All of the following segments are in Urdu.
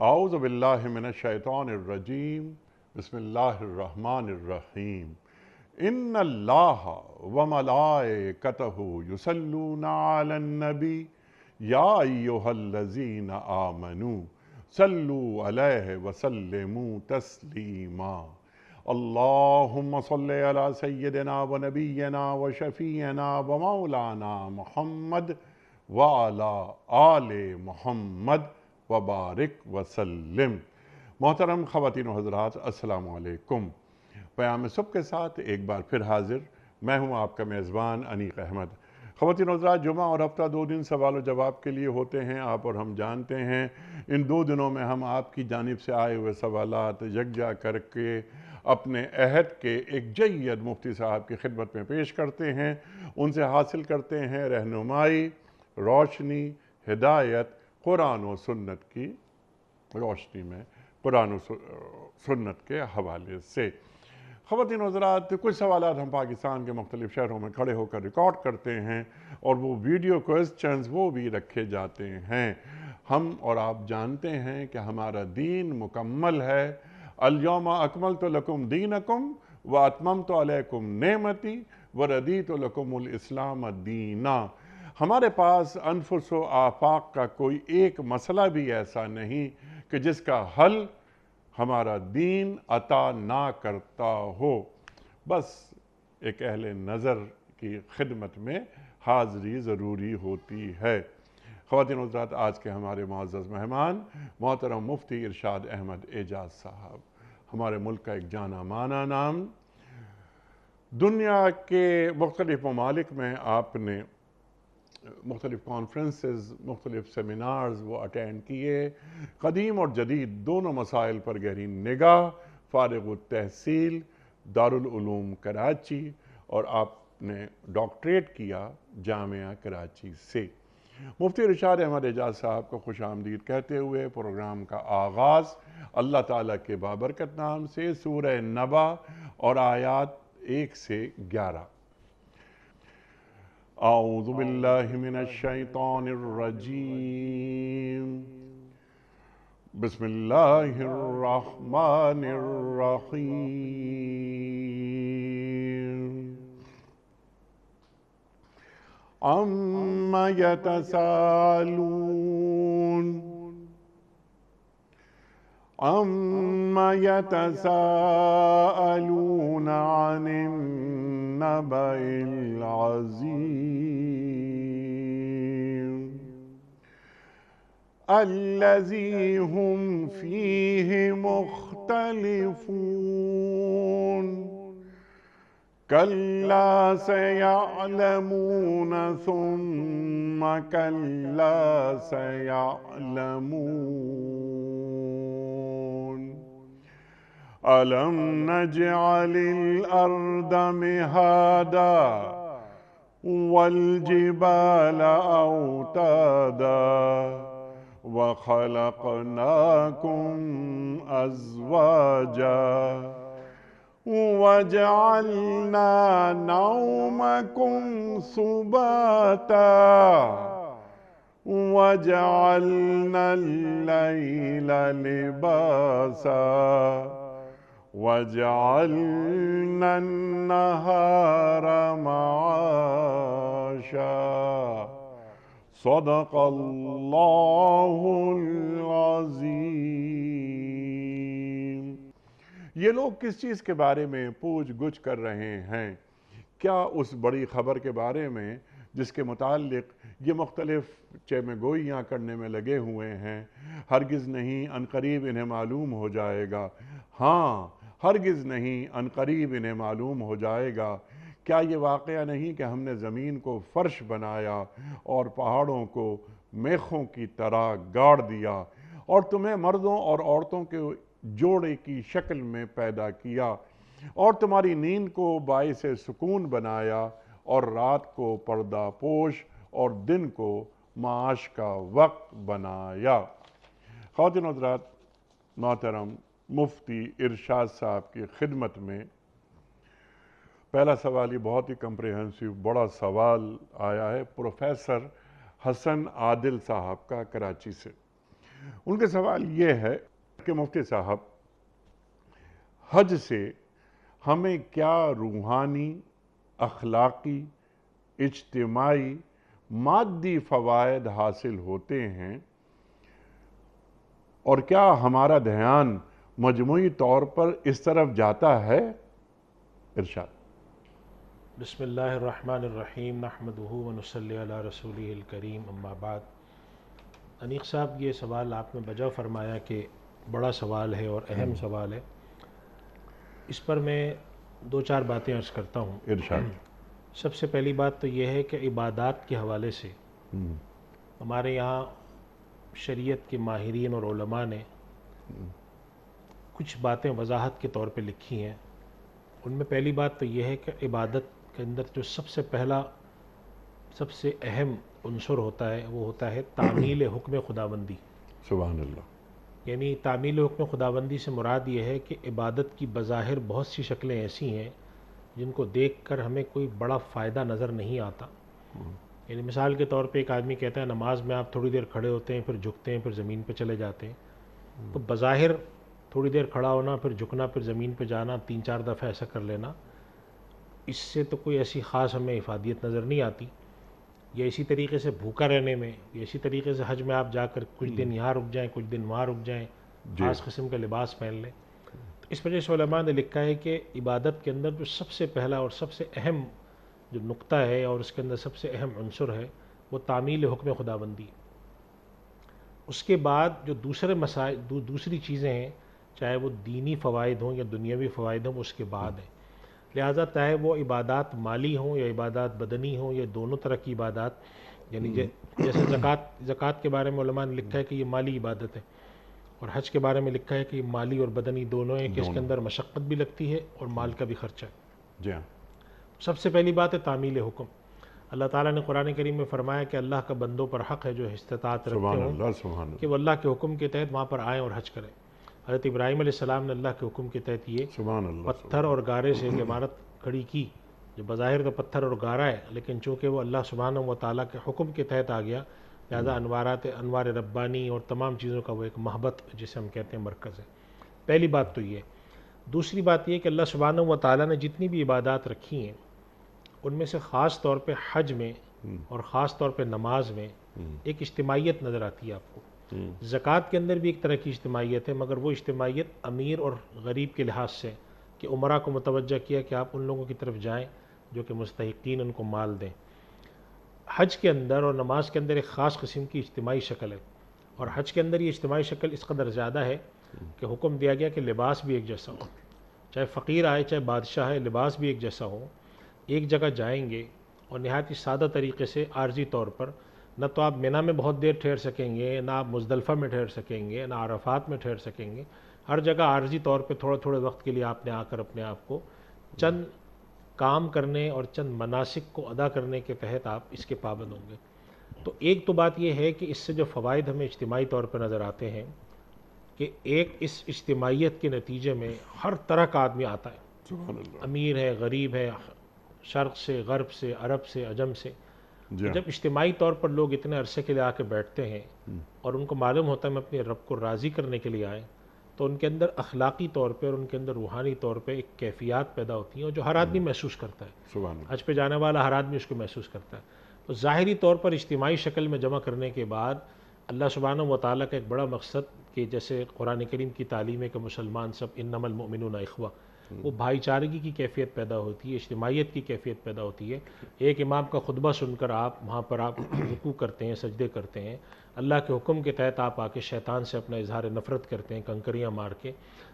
اعوذ باللہ من الشیطان الرجیم بسم اللہ الرحمن الرحیم ان اللہ وملائکتہ یصلون علی النبی یا ایہا الذین آمنوا صلوا علیہ وسلموا تسلیما اللہم صلی علی سیدنا و نبینا و شفیعنا و مولانا محمد وعلی آل محمد وبارک وسلم۔ محترم خواتین و حضرات، السلام علیکم۔ پیام صبح کے ساتھ ایک بار پھر حاضر میں ہوں آپ کا میزبان انیق احمد۔ خواتین و حضرات، جمعہ اور ہفتہ 2 دن سوال و جواب کے لیے ہوتے ہیں، آپ اور ہم جانتے ہیں۔ ان 2 دنوں میں ہم آپ کی جانب سے آئے ہوئے سوالات یکجا کر کے اپنے عہد کے ایک جید مفتی صاحب کی خدمت میں پیش کرتے ہیں، ان سے حاصل کرتے ہیں رہنمائی، روشنی، ہدایت قرآن و سنت کی روشنی میں، قرآن و سنت کے حوالے سے۔ خواتین و حضرات، کچھ سوالات ہم پاکستان کے مختلف شہروں میں کھڑے ہو کر ریکارڈ کرتے ہیں اور وہ ویڈیو کوئسچنز وہ بھی رکھے جاتے ہیں۔ ہم اور آپ جانتے ہیں کہ ہمارا دین مکمل ہے۔ الیوم اکملت لکم دینکم واتممت علیکم نعمتی وردیت لکم الاسلام دینا۔ ہمارے پاس انفس و آفاق کا کوئی ایک مسئلہ بھی ایسا نہیں کہ جس کا حل ہمارا دین عطا نہ کرتا ہو، بس ایک اہل نظر کی خدمت میں حاضری ضروری ہوتی ہے۔ خواتین و حضرات، آج کے ہمارے معزز مہمان محترم مفتی ارشاد احمد اعجاز صاحب، ہمارے ملک کا ایک جانا مانا نام۔ دنیا کے مختلف ممالک میں آپ نے مختلف کانفرنسز، مختلف سیمینارز وہ اٹینڈ کیے، قدیم اور جدید دونوں مسائل پر گہری نگاہ، فارغ التحصیل دارالعلوم کراچی، اور آپ نے ڈاکٹریٹ کیا جامعہ کراچی سے۔ مفتی ارشاد احمد اعجاز صاحب کو خوش آمدید کہتے ہوئے پروگرام کا آغاز اللہ تعالیٰ کے بابرکت نام سے، سورہ نبا اور آیات 1 سے 11۔ اعوذ باللہ من الشیطان الرجیم بسم اللہ الرحمن الرحیم عَمَّ يَتَسَاءَلُونَ عَنِ النَّبَإِ الْعَظِيمِ الَّذِي هُمْ فِيهِ مُخْتَلِفُونَ كَلَّا سَيَعْلَمُونَ ثُمَّ كَلَّا سَيَعْلَمُونَ أَلَمْ نَجْعَلِ الْأَرْضَ مِهَادًا وَالْجِبَالَ أَوْتَادًا وَخَلَقْنَاكُمْ أَزْوَاجًا وَجَعَلْنَا نَوْمَكُمْ سُبَاتًا وَجَعَلْنَا اللَّيْلَ لِبَاسًا وَجَعَلْنَا النَّهَارَ مَعَاشًا صدق اللہ العظیم۔ یہ لوگ کس چیز کے بارے میں پوچھ گچھ کر رہے ہیں؟ کیا اس بڑی خبر کے بارے میں جس کے متعلق یہ مختلف چیمے گوئیاں کرنے میں لگے ہوئے ہیں؟ ہرگز نہیں، عنقریب انہیں معلوم ہو جائے گا۔ ہاں، ہرگز نہیں، عنقریب انہیں معلوم ہو جائے گا۔ کیا یہ واقعہ نہیں کہ ہم نے زمین کو فرش بنایا اور پہاڑوں کو میخوں کی طرح گاڑ دیا، اور تمہیں مردوں اور عورتوں کے جوڑے کی شکل میں پیدا کیا، اور تمہاری نیند کو باعث سکون بنایا، اور رات کو پردہ پوش اور دن کو معاش کا وقت بنایا۔ خواتین و حضرات، محترم مفتی ارشاد صاحب کی خدمت میں پہلا سوال یہ بہت ہی کمپریہنسو بڑا سوال آیا ہے پروفیسر حسن عادل صاحب کا کراچی سے۔ ان کا سوال یہ ہے کہ مفتی صاحب، حج سے ہمیں کیا روحانی، اخلاقی، اجتماعی، مادی فوائد حاصل ہوتے ہیں، اور کیا ہمارا دھیان مجموعی طور پر اس طرف جاتا ہے؟ ارشاد۔ بسم اللہ الرحمن الرحیم، نحمدہ ونصلی علی رسولہ الکریم، اما بعد۔ انیق صاحب، یہ سوال آپ نے بجا فرمایا کہ بڑا سوال ہے اور اہم سوال ہے۔ اس پر میں دو چار باتیں عرض کرتا ہوں۔ ارشاد۔ سب سے پہلی بات تو یہ ہے کہ عبادات کے حوالے سے ہمارے یہاں شریعت کے ماہرین اور علماء نے کچھ باتیں وضاحت کے طور پہ لکھی ہیں۔ ان میں پہلی بات تو یہ ہے کہ عبادت کے اندر جو سب سے پہلا، سب سے اہم عنصر ہوتا ہے وہ ہوتا ہے تعمیل حکم خداوندی۔ سبحان اللہ۔ یعنی تعمیل حکم خداوندی سے مراد یہ ہے کہ عبادت کی بظاہر بہت سی شکلیں ایسی ہیں جن کو دیکھ کر ہمیں کوئی بڑا فائدہ نظر نہیں آتا۔ یعنی مثال کے طور پہ ایک آدمی کہتا ہے نماز میں آپ تھوڑی دیر کھڑے ہوتے ہیں، پھر جھکتے ہیں، پھر زمین پہ چلے جاتے ہیں۔ تو بظاہر تھوڑی دیر کھڑا ہونا، پھر جھکنا، پھر زمین پہ جانا، 3-4 دفعہ ایسا کر لینا، اس سے تو کوئی ایسی خاص ہمیں افادیت نظر نہیں آتی۔ یا اسی طریقے سے بھوکا رہنے میں، یا اسی طریقے سے حج میں آپ جا کر کچھ دن یہاں رک جائیں، کچھ دن وہاں رک جائیں، خاص قسم کا لباس پہن لیں۔ تو اس وجہ سے علماء نے لکھا ہے کہ عبادت کے اندر جو سب سے پہلا اور سب سے اہم جو نقطہ ہے اور اس کے اندر سب سے اہم عنصر ہے وہ تعمیل حکم خداوندی۔ اس کے بعد جو دوسرے مسائل، دوسری چیزیں ہیں، چاہے وہ دینی فوائد ہوں یا دنیاوی فوائد ہوں، وہ اس کے بعد ہیں۔ لہٰذا چاہے وہ عبادات مالی ہوں یا عبادات بدنی ہوں یا دونوں طرح کی عبادات، یعنی جیسے زکوٰۃ کے بارے میں علماء نے لکھا ہے کہ یہ مالی عبادت ہے، اور حج کے بارے میں لکھا ہے کہ یہ مالی اور بدنی دونوں ہیں، کہ اس کے اندر مشقت بھی لگتی ہے اور مال کا بھی خرچہ ہے۔ جی ہاں۔ سب سے پہلی بات ہے تعمیل حکم۔ اللہ تعالیٰ نے قرآن کریم میں فرمایا کہ اللہ کا بندوں پر حق ہے جو استطاعت رکھتے سبحان ہوں اللہ، سبحان اللہ، کہ وہ اللہ کے حکم کے تحت وہاں پر آئیں اور حج کریں۔ حضرت ابراہیم علیہ السلام نے اللہ کے حکم کے تحت یہ سبحان اللہ، پتھر اور گارے سے ایک عمارت کھڑی کی، جو بظاہر تو پتھر اور گارا ہے، لیکن چونکہ وہ اللہ سبحانہ و تعالیٰ کے حکم کے تحت آ گیا، لہٰذا انوار ربانی اور تمام چیزوں کا وہ ایک محبت جسے ہم کہتے ہیں مرکز ہے۔ پہلی بات تو یہ۔ دوسری بات یہ کہ اللہ سبحانہ و تعالیٰ نے جتنی بھی عبادات رکھی ہیں ان میں سے خاص طور پہ حج میں اور خاص طور پہ نماز میں ایک اجتماعیت نظر آتی ہے آپ کو۔ زکوٰۃ کے اندر بھی ایک طرح کی اجتماعیت ہے، مگر وہ اجتماعیت امیر اور غریب کے لحاظ سے، کہ عمرہ کو متوجہ کیا کہ آپ ان لوگوں کی طرف جائیں جو کہ مستحقین ان کو مال دیں۔ حج کے اندر اور نماز کے اندر ایک خاص قسم کی اجتماعی شکل ہے، اور حج کے اندر یہ اجتماعی شکل اس قدر زیادہ ہے کہ حکم دیا گیا کہ لباس بھی ایک جیسا ہو، چاہے فقیر آئے چاہے بادشاہ ہے، لباس بھی ایک جیسا ہو۔ ایک جگہ جائیں گے اور نہایت ہی سادہ طریقے سے عارضی طور پر، نہ تو آپ منی میں بہت دیر ٹھہر سکیں گے، نہ آپ مزدلفہ میں ٹھہر سکیں گے، نہ عرفات میں ٹھہر سکیں گے۔ ہر جگہ عارضی طور پہ تھوڑے وقت کے لیے آپ نے آ کر اپنے آپ کو چند کام کرنے اور چند مناسک کو ادا کرنے کے تحت آپ اس کے پابند ہوں گے۔ تو ایک تو بات یہ ہے کہ اس سے جو فوائد ہمیں اجتماعی طور پر نظر آتے ہیں کہ ایک اس اجتماعیت کے نتیجے میں ہر طرح کا آدمی آتا ہے، سبحان اللہ، امیر ہے، غریب ہے، شرق سے، غرب سے، عرب سے، عجم سے۔ جی ہاں، جب اجتماعی طور پر لوگ اتنے عرصے کے لیے آ کے بیٹھتے ہیں اور ان کو معلوم ہوتا ہے میں اپنے رب کو راضی کرنے کے لیے آئے، تو ان کے اندر اخلاقی طور پہ اور ان کے اندر روحانی طور پہ ایک کیفیات پیدا ہوتی ہیں، اور جو ہر آدمی محسوس کرتا ہے۔ سبحان اللہ، حج پہ جانے والا ہر آدمی اس کو محسوس کرتا ہے۔ تو ظاہری طور پر اجتماعی شکل میں جمع کرنے کے بعد اللہ سبحانہ و تعالیٰ کا ایک بڑا مقصد کہ جیسے قرآن کریم کی تعلیم ہے کہ مسلمان سب انما المؤمنون اخوہ، وہ بھائی چارگی کی کیفیت پیدا ہوتی ہے، اجتماعیت کی کیفیت پیدا ہوتی ہے۔ ایک امام کا خطبہ سن کر آپ وہاں پر آپ رکوع کرتے ہیں، سجدے کرتے ہیں، اللہ کے حکم کے تحت آپ آ کے شیطان سے اپنا اظہار نفرت کرتے ہیں کنکریاں مار کے،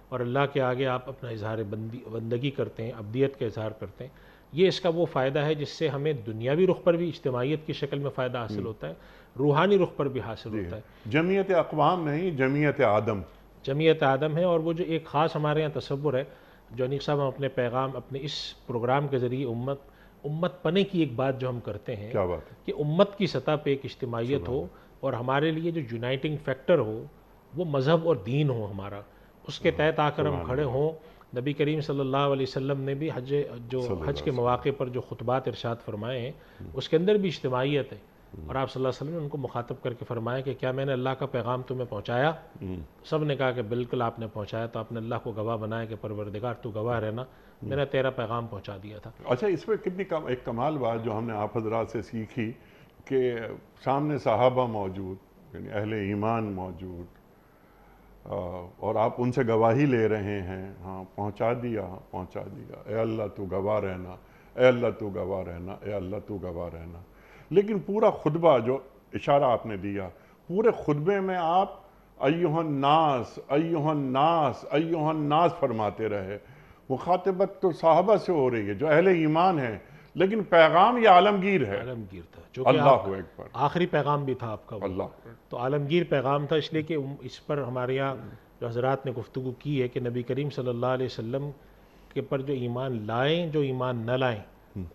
اور اللہ کے آگے آپ اپنا اظہار بندگی کرتے ہیں، عبدیت کا اظہار کرتے ہیں۔ یہ اس کا وہ فائدہ ہے جس سے ہمیں دنیاوی رخ پر بھی اجتماعیت کی شکل میں فائدہ حاصل ہوتا ہے، روحانی رخ پر بھی حاصل ہوتا ہے۔ جمعیت اقوام نہیں، جمعیت آدم۔ جمعیت آدم ہے، اور وہ جو ایک خاص ہمارے یہاں تصور ہے جو انیق صاحب ہم اپنے پیغام، اپنے اس پروگرام کے ذریعے امت پنے کی ایک بات جو ہم کرتے ہیں کیا بات ہے؟ کہ امت کی سطح پہ ایک اجتماعیت ہو، اور ہمارے لیے جو یونائٹنگ فیکٹر ہو وہ مذہب اور دین ہو ہمارا، اس کے تحت آ کر ہم کھڑے ہوں۔ نبی کریم صلی اللہ علیہ وسلم نے بھی حج کے مواقع پر جو خطبات ارشاد فرمائے ہیں اس کے اندر بھی اجتماعیت ہے۔ اور آپ صلی اللہ علیہ وسلم نے ان کو مخاطب کر کے فرمایا کہ کیا میں نے اللہ کا پیغام تمہیں پہنچایا؟ سب نے کہا کہ بالکل آپ نے پہنچایا۔ تو آپ نے اللہ کو گواہ بنایا کہ پروردگار تو گواہ رہنا، میں نے تیرا پیغام پہنچا دیا تھا۔ اچھا، اس میں کتنی ایک کمال بات جو ہم نے آپ حضرات سے سیکھی کہ سامنے صحابہ موجود، یعنی اہل ایمان موجود، اور آپ ان سے گواہی لے رہے ہیں، ہاں پہنچا دیا، پہنچا دیا، اے اللہ تو گواہ رہنا، اے اللہ تو گواہ رہنا، اے اللہ تو گواہ رہنا۔ لیکن پورا خطبہ جو اشارہ آپ نے دیا، پورے خطبے میں آپ ایھا الناس ایھا الناس ایھا الناس فرماتے رہے۔ مخاطبت تو صحابہ سے ہو رہی ہے جو اہل ایمان ہیں، لیکن پیغام یہ عالمگیر ہے۔ عالمگیر تھا، جو کہ اللہ اکبر، آخری پیغام بھی تھا آپ کا وہ، اللہ تو عالمگیر پیغام تھا۔ اس لیے کہ اس پر ہمارے یہاں جو حضرات نے گفتگو کی ہے کہ نبی کریم صلی اللہ علیہ وسلم کے پر جو ایمان لائیں، جو ایمان نہ لائیں،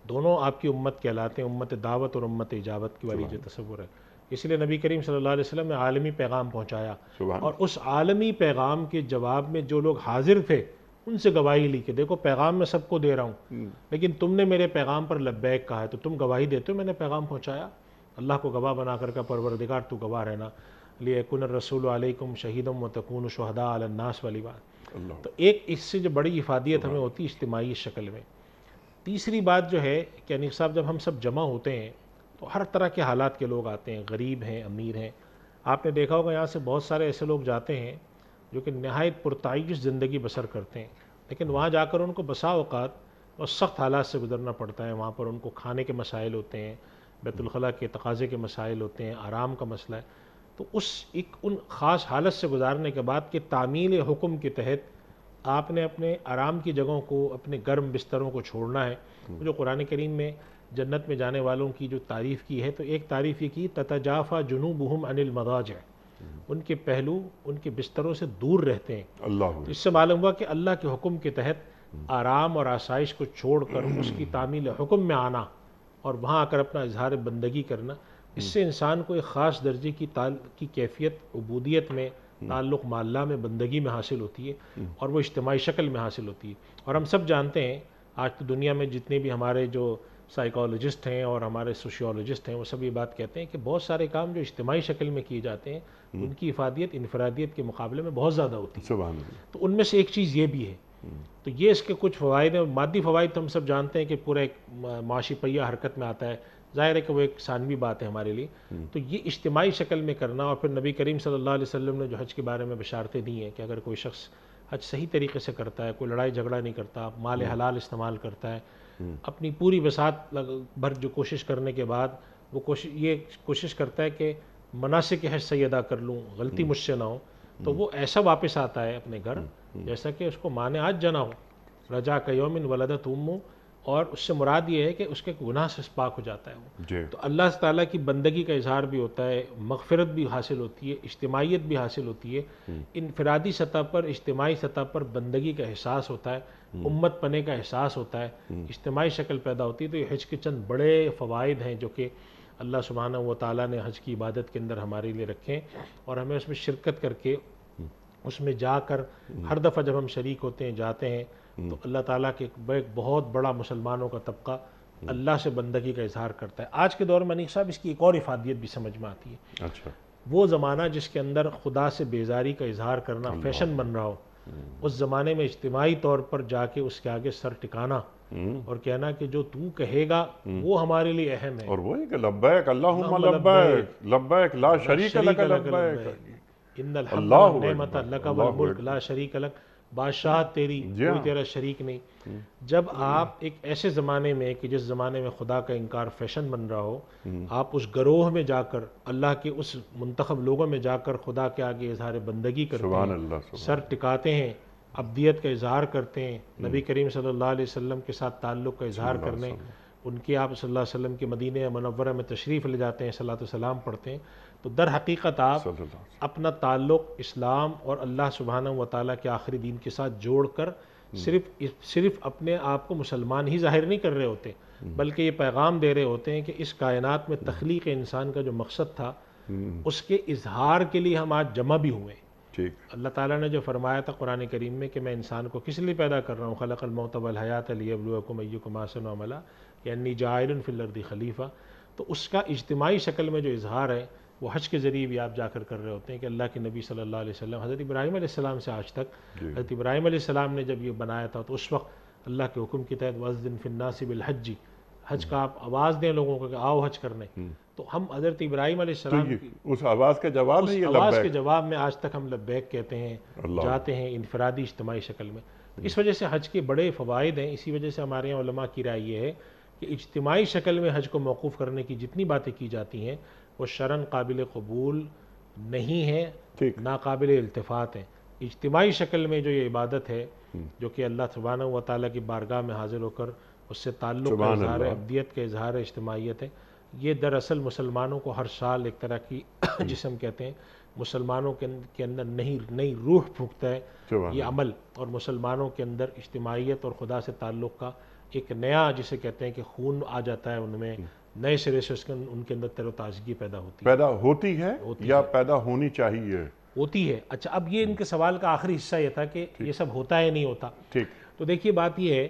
دونوں آپ کی امت کہلاتے ہیں، امت دعوت اور امت اجابت کی والی جو تصور ہے۔ اس لیے نبی کریم صلی اللہ علیہ وسلم نے عالمی پیغام پہنچایا، سبحان اور اس عالمی پیغام کے جواب میں جو لوگ حاضر تھے ان سے گواہی لی کہ دیکھو پیغام میں سب کو دے رہا ہوں، لیکن تم نے میرے پیغام پر لبیک کہا ہے، تو تم گواہی دیتے ہو میں نے پیغام پہنچایا۔ اللہ کو گواہ بنا کر کا پروردگار تو گواہ رہنا، لیکن الرسول علیکم شہیدم وتکونوا شہداء علی الناس والی بات۔ اللہ، تو ایک اس سے جو بڑی افادیت ہمیں ہوتی ہے اجتماعی شکل میں۔ تیسری بات جو ہے کہ انیس صاحب، جب ہم سب جمع ہوتے ہیں تو ہر طرح کے حالات کے لوگ آتے ہیں، غریب ہیں، امیر ہیں۔ آپ نے دیکھا ہوگا یہاں سے بہت سارے ایسے لوگ جاتے ہیں جو کہ نہایت پرتعیش زندگی بسر کرتے ہیں، لیکن وہاں جا کر ان کو بسا اوقات اور سخت حالات سے گزرنا پڑتا ہے۔ وہاں پر ان کو کھانے کے مسائل ہوتے ہیں، بیت الخلاء کے تقاضے کے مسائل ہوتے ہیں، آرام کا مسئلہ ہے۔ تو ان خاص حالت سے گزارنے کے بعد کہ تعمیل حکم کے تحت آپ نے اپنے آرام کی جگہوں کو، اپنے گرم بستروں کو چھوڑنا ہے۔ جو قرآن کریم میں جنت میں جانے والوں کی جو تعریف کی ہے، تو ایک تعریف یہ کی تتجافی جنوبہم عن المضاجع، ان کے پہلو ان کے بستروں سے دور رہتے ہیں۔ اللہ، اس سے معلوم ہوا کہ اللہ کے حکم کے تحت آرام اور آسائش کو چھوڑ کر اس کی تعمیل حکم میں آنا اور وہاں آ کر اپنا اظہار بندگی کرنا، اس سے انسان کو ایک خاص درجے کی کیفیت عبودیت میں، تعلق مع اللہ میں، بندگی میں حاصل ہوتی ہے، اور وہ اجتماعی شکل میں حاصل ہوتی ہے۔ اور ہم سب جانتے ہیں آج تو دنیا میں جتنے بھی ہمارے جو سائیکالوجسٹ ہیں اور ہمارے سوشیولوجسٹ ہیں، وہ سب یہ بات کہتے ہیں کہ بہت سارے کام جو اجتماعی شکل میں کیے جاتے ہیں ان کی افادیت انفرادیت کے مقابلے میں بہت زیادہ ہوتی ہے۔ سبحان اللہ، تو ان میں سے ایک چیز یہ بھی ہے۔ تو یہ اس کے کچھ فوائد ہیں۔ مادی فوائد تو ہم سب جانتے ہیں کہ پورا ایک معاشی پہیہ حرکت میں آتا ہے، ظاہر ہے کہ وہ ایک ثانوی بات ہے ہمارے لیے۔ تو یہ اجتماعی شکل میں کرنا، اور پھر نبی کریم صلی اللہ علیہ وسلم نے جو حج کے بارے میں بشارتیں دی ہیں کہ اگر کوئی شخص حج صحیح طریقے سے کرتا ہے، کوئی لڑائی جھگڑا نہیں کرتا، مال حلال استعمال کرتا ہے، اپنی پوری بساط بھر جو کوشش کرنے کے بعد وہ یہ کوشش کرتا ہے کہ مناسک حج صحیح ادا کر لوں، غلطی مجھ سے نہ ہو، تو وہ ایسا واپس آتا ہے اپنے گھر جیسا کہ اس کو ماں نے آج جنا ہو، رجا کا یومن ولدت امہ، اور اس سے مراد یہ ہے کہ اس کے گناہ سے پاک ہو جاتا ہے وہ۔ جی، تو اللہ تعالیٰ کی بندگی کا اظہار بھی ہوتا ہے، مغفرت بھی حاصل ہوتی ہے، اجتماعیت بھی حاصل ہوتی ہے، انفرادی سطح پر، اجتماعی سطح پر بندگی کا احساس ہوتا ہے، امت پنے کا احساس ہوتا ہے، اجتماعی شکل پیدا ہوتی ہے۔ تو یہ حج کے چند بڑے فوائد ہیں جو کہ اللہ سبحانہ و تعالیٰ نے حج کی عبادت کے اندر ہمارے لیے رکھیں، اور ہمیں اس میں شرکت کر کے اس میں جا کر ہر دفعہ جب ہم شریک ہوتے ہیں، جاتے ہیں، تو اللہ تعالیٰ کے ایک بہت بڑا مسلمانوں کا طبقہ اللہ سے بندگی کا اظہار کرتا ہے۔ آج کے دور میں انیس صاحب اس کی ایک اور افادیت بھی سمجھ میں آتی ہے۔ اچھا، وہ زمانہ جس کے اندر خدا سے بیزاری کا اظہار کرنا فیشن بن رہا ہو، اس زمانے میں اجتماعی طور پر جا کے اس کے آگے سر ٹکانا اور کہنا کہ جو تو کہے گا وہ ہمارے لیے اہم ہے، اور وہی کہ لبیک اللہم لبیک لبیک لا شریک لک لبیک، ان الحمد اللہ والنعمت اکبر، لک اللہ والملک اکبر، لا شریک لک، بادشاہت تیری، جی کوئی ہاں، تیرا شریک نہیں۔ جب آپ ایک ایسے زمانے میں کہ جس زمانے میں خدا کا انکار فیشن بن رہا ہو، آپ اس گروہ میں جا کر، اللہ کے اس منتخب لوگوں میں جا کر خدا کے آگے اظہار بندگی کرتے سبحان ہیں، اللہ، سبحان سر ٹکاتے ہیں، عبدیت کا اظہار کرتے ہیں، نبی کریم صلی اللہ علیہ وسلم کے ساتھ تعلق کا اظہار کرنے، ان کے آپ صلی اللہ علیہ وسلم کے مدینہ منورہ میں تشریف لے جاتے ہیں، صلاۃ والسلام پڑھتے ہیں، تو در حقیقت آپ صلی اللہ علیہ اپنا تعلق اسلام اور اللہ سبحانہ و تعالیٰ کے آخری دین کے ساتھ جوڑ کر صرف اپنے آپ کو مسلمان ہی ظاہر نہیں کر رہے ہوتے، بلکہ یہ پیغام دے رہے ہوتے ہیں کہ اس کائنات میں تخلیق انسان کا جو مقصد تھا اس کے اظہار کے لیے ہم آج جمع بھی ہوئے ہیں۔ ٹھیک، اللہ تعالیٰ نے جو فرمایا تھا قرآن کریم میں کہ میں انسان کو کس لیے پیدا کر رہا ہوں، خلق الموت والحیات لیبلوکم ایکم احسن عملا، یعنی جاعل فی الارض خلیفہ۔ تو اس کا اجتماعی شکل میں جو اظہار ہے وہ حج کے ذریعے بھی آپ جا کر رہے ہوتے ہیں کہ اللہ کے نبی صلی اللہ علیہ وسلم حضرت ابراہیم علیہ السلام سے آج تک حضرت ابراہیم علیہ السلام نے جب یہ بنایا تھا تو اس وقت اللہ کے حکم کے تحت وَأَذِّن فِي النَّاسِ بِالْحَجِّ، حج کا آپ آواز دیں لوگوں کو کہ آؤ حج کرنے. تو ہم حضرت ابراہیم علیہ السلام کی اس آواز کا جواب اس ہے یہ آواز کے لبیک. جواب میں آج تک ہم لبیک کہتے ہیں، اللہ. جاتے ہیں انفرادی اجتماعی شکل میں. اس وجہ سے حج کے بڑے فوائد ہیں. اسی وجہ سے ہمارے یہاں علماء کی رائے یہ ہے کہ اجتماعی شکل میں حج کو موقوف کرنے کی جتنی باتیں کی جاتی ہیں وہ شرعاً قابل قبول نہیں ہے، ٹھیک. ناقابل التفات ہیں. اجتماعی شکل میں جو یہ عبادت ہے جو کہ اللہ سبحانہ و تعالیٰ کی بارگاہ میں حاضر ہو کر اس سے تعلق کا سبحان اظہار اللہ. ابدیت کا اظہار اجتماعیت ہے. یہ دراصل مسلمانوں کو ہر سال ایک طرح کی جسم کہتے ہیں مسلمانوں کے اندر نئی روح پھونکتا ہے سبحان یہ اللہ. عمل، اور مسلمانوں کے اندر اجتماعیت اور خدا سے تعلق کا ایک نیا جسے کہتے ہیں کہ خون آ جاتا ہے ان میں، نئے سرے سے ان کے اندر تر و تازگی پیدا ہوتی ہے. پیدا ہوتی ہے یا پیدا ہونی چاہیے؟ ہوتی ہے. اچھا، اب یہ ان کے سوال کا آخری حصہ یہ تھا کہ یہ سب ہوتا ہے نہیں ہوتا. ٹھیک. تو دیکھیے بات یہ ہے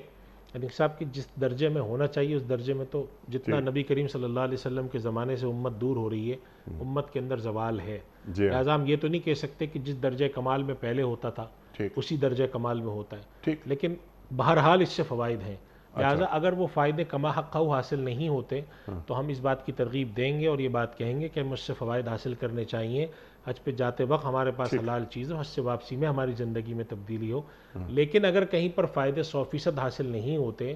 حنیف صاحب کہ جس درجے میں ہونا چاہیے اس درجے میں تو جتنا نبی کریم صلی اللہ علیہ وسلم کے زمانے سے امت دور ہو رہی ہے امت کے اندر زوال ہے. لہٰذا ہم یہ تو نہیں کہہ سکتے کہ جس درجہ کمال میں پہلے ہوتا تھا اسی درجہ کمال میں ہوتا ہے، لیکن بہرحال اس سے فوائد ہیں. لہٰذا اگر وہ فائدے کما حقہ حاصل نہیں ہوتے تو ہم اس بات کی ترغیب دیں گے اور یہ بات کہیں گے کہ ہم اس سے فوائد حاصل کرنے چاہیے. حج پہ جاتے وقت ہمارے پاس حلال چیز ہو، حج سے واپسی میں ہماری زندگی میں تبدیلی ہو. لیکن اگر کہیں پر فائدے 100% حاصل نہیں ہوتے،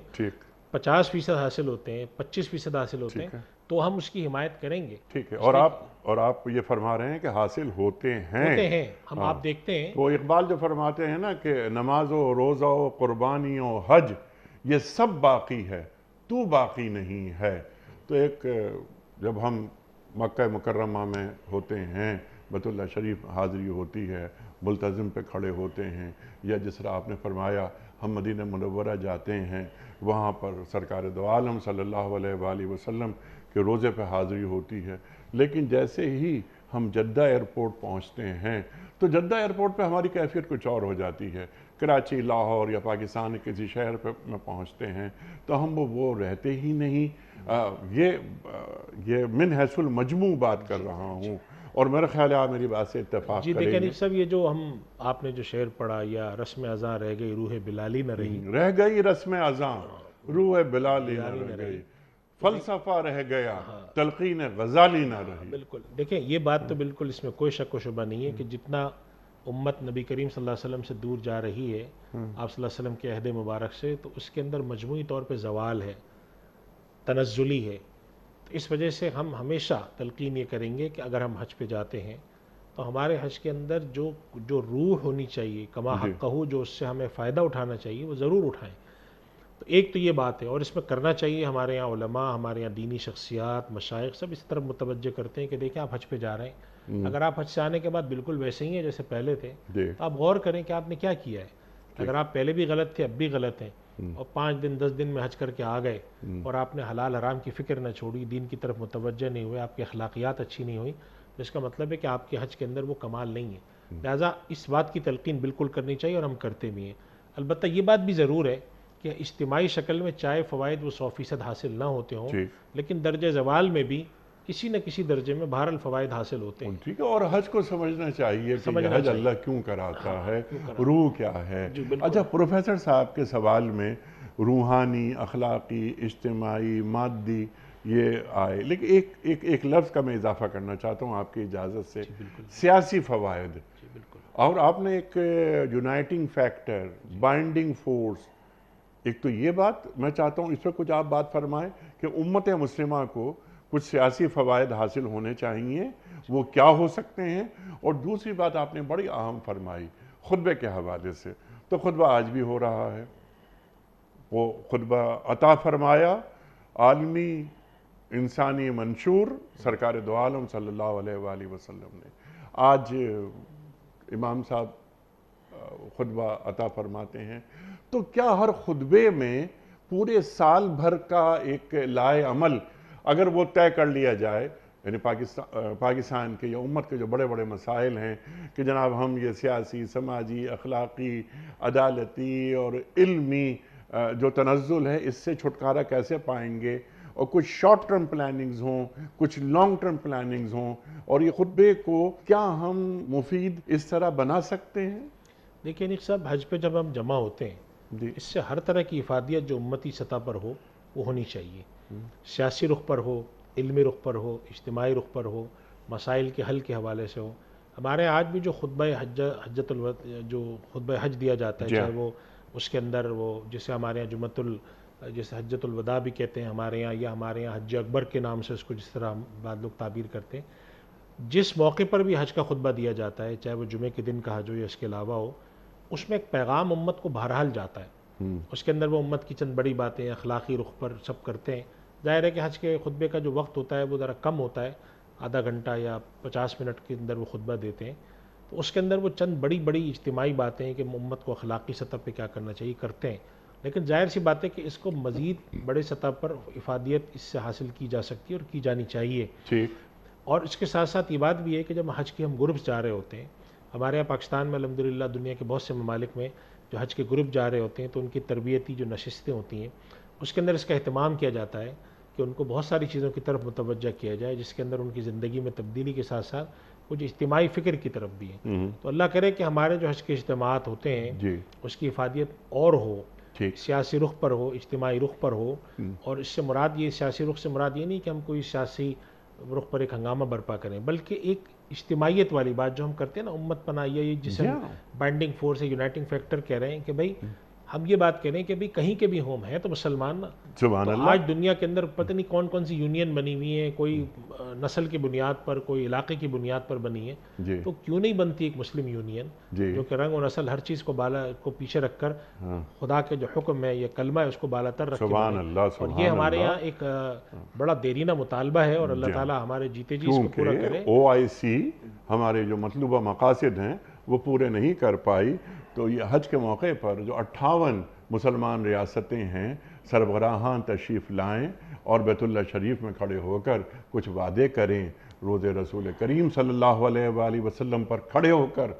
50% حاصل ہوتے ہیں، 25% حاصل ہوتے ہیں تو ہم اس کی حمایت کریں گے. ٹھیک ہے. اور آپ یہ فرما رہے ہیں کہ حاصل ہوتے ہیں. ہم آپ دیکھتے ہیں تو اقبال جو فرماتے ہیں نا کہ نماز و روزہ و قربانی و حج یہ سب باقی ہے تو باقی نہیں ہے. تو ایک جب ہم مکہ مکرمہ میں ہوتے ہیں، بیت اللہ شریف حاضری ہوتی ہے، ملتزم پہ کھڑے ہوتے ہیں، یا جس طرح آپ نے فرمایا ہم مدینہ منورہ جاتے ہیں وہاں پر سرکار دو عالم صلی اللہ علیہ وآلہ وسلم کے روزے پہ حاضری ہوتی ہے. لیکن جیسے ہی ہم جدہ ایئرپورٹ پہنچتے ہیں تو جدہ ایئرپورٹ پہ ہماری کیفیت کچھ اور ہو جاتی ہے. کراچی، لاہور یا پاکستان کے کسی شہر پہ میں پہنچتے ہیں تو ہم وہ رہتے ہی نہیں. یہ من حیث المجموع بات کر رہا ہوں اور میرا خیال ہے آپ میری بات سے اتفاق کریں گے. دیکھیں سب یہ جو آپ نے جو شعر پڑھا یا رسم اذاں رہ گئی روح بلالی نہ رہی، رہ گئی رسم اذاں روح بلالی نہ رہ گئی، فلسفہ رہ گیا تلقین غزالی نہ رہی. بالکل. دیکھیں یہ بات تو بالکل اس میں کوئی شک و شبہ نہیں ہے کہ جتنا امت نبی کریم صلی اللہ علیہ وسلم سے دور جا رہی ہے آپ صلی اللہ علیہ وسلم کے عہد مبارک سے، تو اس کے اندر مجموعی طور پہ زوال ہے، تنزلی ہے. تو اس وجہ سے ہم ہمیشہ تلقین یہ کریں گے کہ اگر ہم حج پہ جاتے ہیں تو ہمارے حج کے اندر جو روح ہونی چاہیے کما حقہ، جو اس سے ہمیں فائدہ اٹھانا چاہیے وہ ضرور اٹھائیں. تو ایک تو یہ بات ہے، اور اس میں کرنا چاہیے. ہمارے یہاں علماء، ہمارے یہاں دینی شخصیات، مشائخ سب اس طرف متوجہ کرتے ہیں کہ دیکھیں آپ حج پہ جا رہے ہیں، اگر آپ حج سے آنے کے بعد بالکل ویسے ہی ہیں جیسے پہلے تھے تو آپ غور کریں کہ آپ نے کیا کیا ہے. اگر آپ پہلے بھی غلط تھے اب بھی غلط ہیں اور 5 دن 10 دن میں حج کر کے آ گئے اور آپ نے حلال حرام کی فکر نہ چھوڑی، دین کی طرف متوجہ نہیں ہوئے، آپ کی اخلاقیات اچھی نہیں ہوئی، اس کا مطلب ہے کہ آپ کے حج کے اندر وہ کمال نہیں ہے. لہٰذا اس بات کی تلقین بالکل کرنی چاہیے اور ہم کرتے بھی ہیں. البتہ یہ بات بھی ضرور ہے کہ اجتماعی شکل میں چاہے فوائد وہ 100% حاصل نہ ہوتے ہوں لیکن درجہ زوال میں بھی کسی نہ کسی درجے میں بہرحال فوائد حاصل ہوتے ہیں. ٹھیک ہے. اور حج کو سمجھنا چاہیے کہ یہ حج اللہ کیوں کراتا ہے، روح کیا ہے. اچھا پروفیسر صاحب کے سوال میں روحانی، اخلاقی، اجتماعی، مادی یہ آئے، لیکن ایک لفظ کا میں اضافہ کرنا چاہتا ہوں آپ کی اجازت سے، سیاسی فوائد. اور آپ نے ایک یونائٹنگ فیکٹر، بائنڈنگ فورس، ایک تو یہ بات میں چاہتا ہوں اس پہ کچھ آپ بات فرمائیں کہ امت مسلمہ کو کچھ سیاسی فوائد حاصل ہونے چاہیے، وہ کیا ہو سکتے ہیں. اور دوسری بات آپ نے بڑی اہم فرمائی خطبے کے حوالے سے. تو خطبہ آج بھی ہو رہا ہے، وہ خطبہ عطا فرمایا عالمی انسانی منشور سرکار دو عالم صلی اللہ علیہ وآلہ وسلم نے. آج امام صاحب خطبہ عطا فرماتے ہیں، تو کیا ہر خطبے میں پورے سال بھر کا ایک لائے عمل اگر وہ طے کر لیا جائے، یعنی پاکستان کے یا امت کے جو بڑے بڑے مسائل ہیں کہ جناب ہم یہ سیاسی، سماجی، اخلاقی، عدالتی اور علمی جو تنزل ہے اس سے چھٹکارا کیسے پائیں گے، اور کچھ شارٹ ٹرم پلاننگز ہوں، کچھ لانگ ٹرم پلاننگز ہوں، اور یہ خطبے کو کیا ہم مفید اس طرح بنا سکتے ہیں؟ دیکھیں نیک صاحب، حج پہ جب ہم جمع ہوتے ہیں جی اس سے ہر طرح کی افادیت جو امتی سطح پر ہو وہ ہونی چاہیے، سیاسی رخ پر ہو، علمی رخ پر ہو، اجتماعی رخ پر ہو، مسائل کے حل کے حوالے سے ہو۔ ہمارے آج بھی جو خطبہ جو خطبہ حج دیا جاتا ہے، جی چاہے وہ اس کے اندر وہ جسے ہمارے یہاں جیسے حجۃ الوداع بھی کہتے ہیں ہمارے یہاں، یا ہمارے یہاں حج اکبر کے نام سے اس کو جس طرح بعض لوگ تعبیر کرتے ہیں، جس موقع پر بھی حج کا خطبہ دیا جاتا ہے، چاہے وہ جمعے کے دن کا حج ہو یا اس کے علاوہ ہو، اس میں ایک پیغام امت کو بہرحال جاتا ہے۔ اس کے اندر وہ امت کی چند بڑی باتیں اخلاقی رخ پر سب کرتے ہیں۔ ظاہر ہے کہ حج کے خطبے کا جو وقت ہوتا ہے وہ ذرا کم ہوتا ہے، آدھا گھنٹہ یا 50 منٹ کے اندر وہ خطبہ دیتے ہیں، تو اس کے اندر وہ چند بڑی بڑی اجتماعی باتیں ہیں کہ امت کو اخلاقی سطح پہ کیا کرنا چاہیے کرتے ہیں، لیکن ظاہر سی بات ہے کہ اس کو مزید بڑے سطح پر افادیت اس سے حاصل کی جا سکتی ہے اور کی جانی چاہیے۔ ٹھیک۔ اور اس کے ساتھ ساتھ یہ بات بھی ہے کہ جب حج کے ہم گروپس جا رہے ہوتے ہیں، ہمارے یہاں پاکستان میں الحمدللہ دنیا کے بہت سے ممالک میں جو حج کے گروپ جا رہے ہوتے ہیں تو ان کی تربیتی جو نشستیں ہوتی ہیں اس کے اندر اس کا اہتمام کیا جاتا ہے کہ ان کو بہت ساری چیزوں کی طرف متوجہ کیا جائے، جس کے اندر ان کی زندگی میں تبدیلی کے ساتھ ساتھ کچھ اجتماعی فکر کی طرف بھی ہے۔ تو اللہ کرے کہ ہمارے جو حج کے اجتماعات ہوتے ہیں جی اس کی افادیت اور ہو، ٹھیک۔ سیاسی رخ پر ہو، اجتماعی رخ پر ہو، اور اس سے مراد یہ سیاسی رخ سے مراد یہ نہیں کہ ہم کوئی سیاسی رخ پر ایک ہنگامہ برپا کریں، بلکہ ایک اجتماعیت والی بات جو ہم کرتے ہیں نا، امت پناہ، یہ جسے ہم بائنڈنگ فورس ہے، یونائٹنگ فیکٹر کہہ رہے ہیں کہ بھائی ہم یہ بات کہہ رہے ہیں کہ بھائی کہیں کے بھی ہوم ہے تو مسلمان نا۔ سبحان تو اللہ۔ آج دنیا کے اندر پتہ نہیں کون کون سی یونین بنی ہوئی ہیں، کوئی نسل کی بنیاد پر، کوئی علاقے کی بنیاد پر بنی ہے، جی تو کیوں نہیں بنتی ایک مسلم یونین جی جو کہ رنگ و نسل ہر چیز کو پیچھے رکھ کر خدا کے جو حکم ہے یا کلمہ ہے اس کو بالا تر رکھ کے سبحان بنے۔ اللہ اور سبحان یہ ہمارے اللہ۔ یہاں ایک بڑا دیرینہ مطالبہ ہے، اور اللہ تعالیٰ ہمارے جیتے جی اس کو پورا کرے۔ کیونکہ OIC ہمارے جو مطلوبہ مقاصد ہیں وہ پورے نہیں کر پائی، تو یہ حج کے موقع پر جو 58 مسلمان ریاستیں ہیں، سربراہان تشریف لائیں اور بیت اللہ شریف میں کھڑے ہو کر کچھ وعدے کریں، روز رسول کریم صلی اللہ علیہ وآلہ وسلم پر کھڑے ہو کر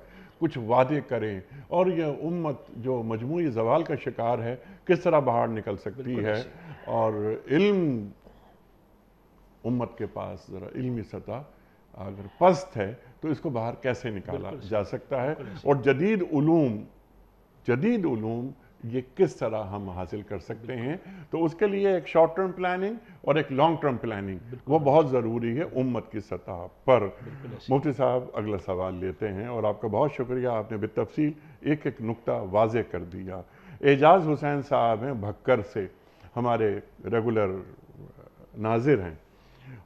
کچھ وعدے کریں، اور یہ امت جو مجموعی زوال کا شکار ہے کس طرح باہر نکل سکتی ہے۔ اور علم امت کے پاس ذرا علمی سطح اگر پست ہے تو اس کو باہر کیسے نکالا جا سکتا ہے، اور جدید علوم یہ کس طرح ہم حاصل کر سکتے ہیں، تو اس کے لیے ایک شارٹ ٹرم پلاننگ اور ایک لانگ ٹرم پلاننگ وہ بہت ضروری ہے امت کی سطح پر۔ مفتی صاحب اگلا سوال لیتے ہیں، اور آپ کا بہت شکریہ، آپ نے بالتفصیل ایک ایک نقطہ واضح کر دیا۔ اعجاز حسین صاحب ہیں بھکر سے، ہمارے ریگولر ناظر ہیں،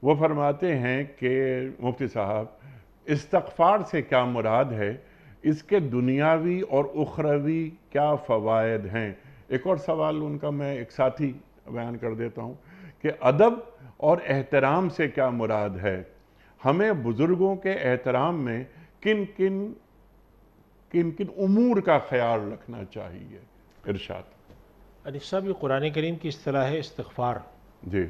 وہ فرماتے ہیں کہ مفتی صاحب استغفار سے کیا مراد ہے، اس کے دنیاوی اور اخروی کیا فوائد ہیں؟ ایک اور سوال ان کا میں ایک ساتھی بیان کر دیتا ہوں کہ ادب اور احترام سے کیا مراد ہے، ہمیں بزرگوں کے احترام میں کن کن امور کا خیال رکھنا چاہیے؟ ارشاد۔ انیس صاحب، یہ قرآن کریم کی اصطلاح ہے استغفار۔ جی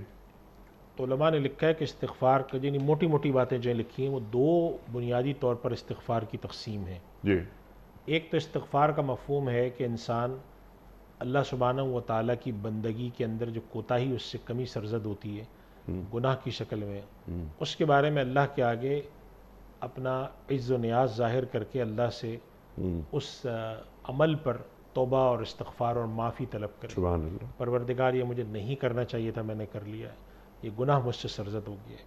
تو علماء نے لکھا ہے کہ استغفار کا یعنی موٹی موٹی باتیں جو لکھی ہیں وہ دو بنیادی طور پر استغفار کی تقسیم ہے۔ جی ایک تو استغفار کا مفہوم ہے کہ انسان اللہ سبحانہ و تعالیٰ کی بندگی کے اندر جو کوتاہی اس سے کمی سرزد ہوتی ہے گناہ کی شکل میں، اس کے بارے میں اللہ کے آگے اپنا عز و نیاز ظاہر کر کے اللہ سے اس عمل پر توبہ اور استغفار اور معافی طلب کرے۔ سبحان اللہ۔ پروردگار یہ مجھے نہیں کرنا چاہیے تھا، میں نے کر لیا ہے، یہ گناہ مجھ سے سرزد ہو گیا ہے۔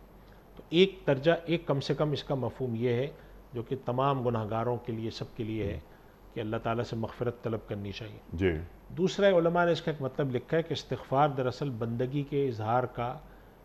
تو ایک درجہ، ایک کم سے کم اس کا مفہوم یہ ہے جو کہ تمام گناہ گاروں کے لیے، سب کے لیے ہے، کہ اللہ تعالیٰ سے مغفرت طلب کرنی چاہیے۔ جی دوسرا علماء نے اس کا ایک مطلب لکھا ہے کہ استغفار دراصل بندگی کے اظہار کا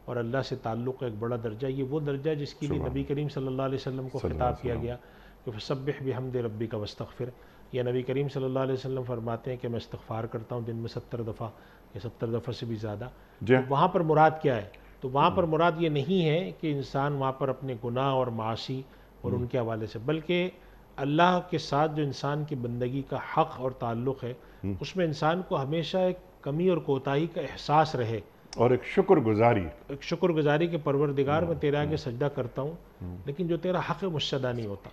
اور اللہ سے تعلق کا ایک بڑا درجہ، یہ وہ درجہ جس کے لیے نبی کریم صلی اللہ علیہ وسلم کو خطاب کیا گیا کہ فسبح بحمد ربک واستغفر۔ یا نبی کریم صلی اللہ علیہ وسلم فرماتے ہیں کہ میں استغفار کرتا ہوں دن میں 70 دفعہ یا 70 دفعہ سے بھی زیادہ۔ تو وہاں پر مراد کیا ہے؟ تو وہاں پر مراد یہ نہیں ہے کہ انسان وہاں پر اپنے گناہ اور معاصی اور ان کے حوالے سے، بلکہ اللہ کے ساتھ جو انسان کی بندگی کا حق اور تعلق ہے اس میں انسان کو ہمیشہ ایک کمی اور کوتاہی کا احساس رہے، اور ایک شکر گزاری، ایک شکر گزاری کے پروردگار میں تیرے آگے سجدہ کرتا ہوں، لیکن جو تیرا حق ہے مجھ سے ادا نہیں ہوتا،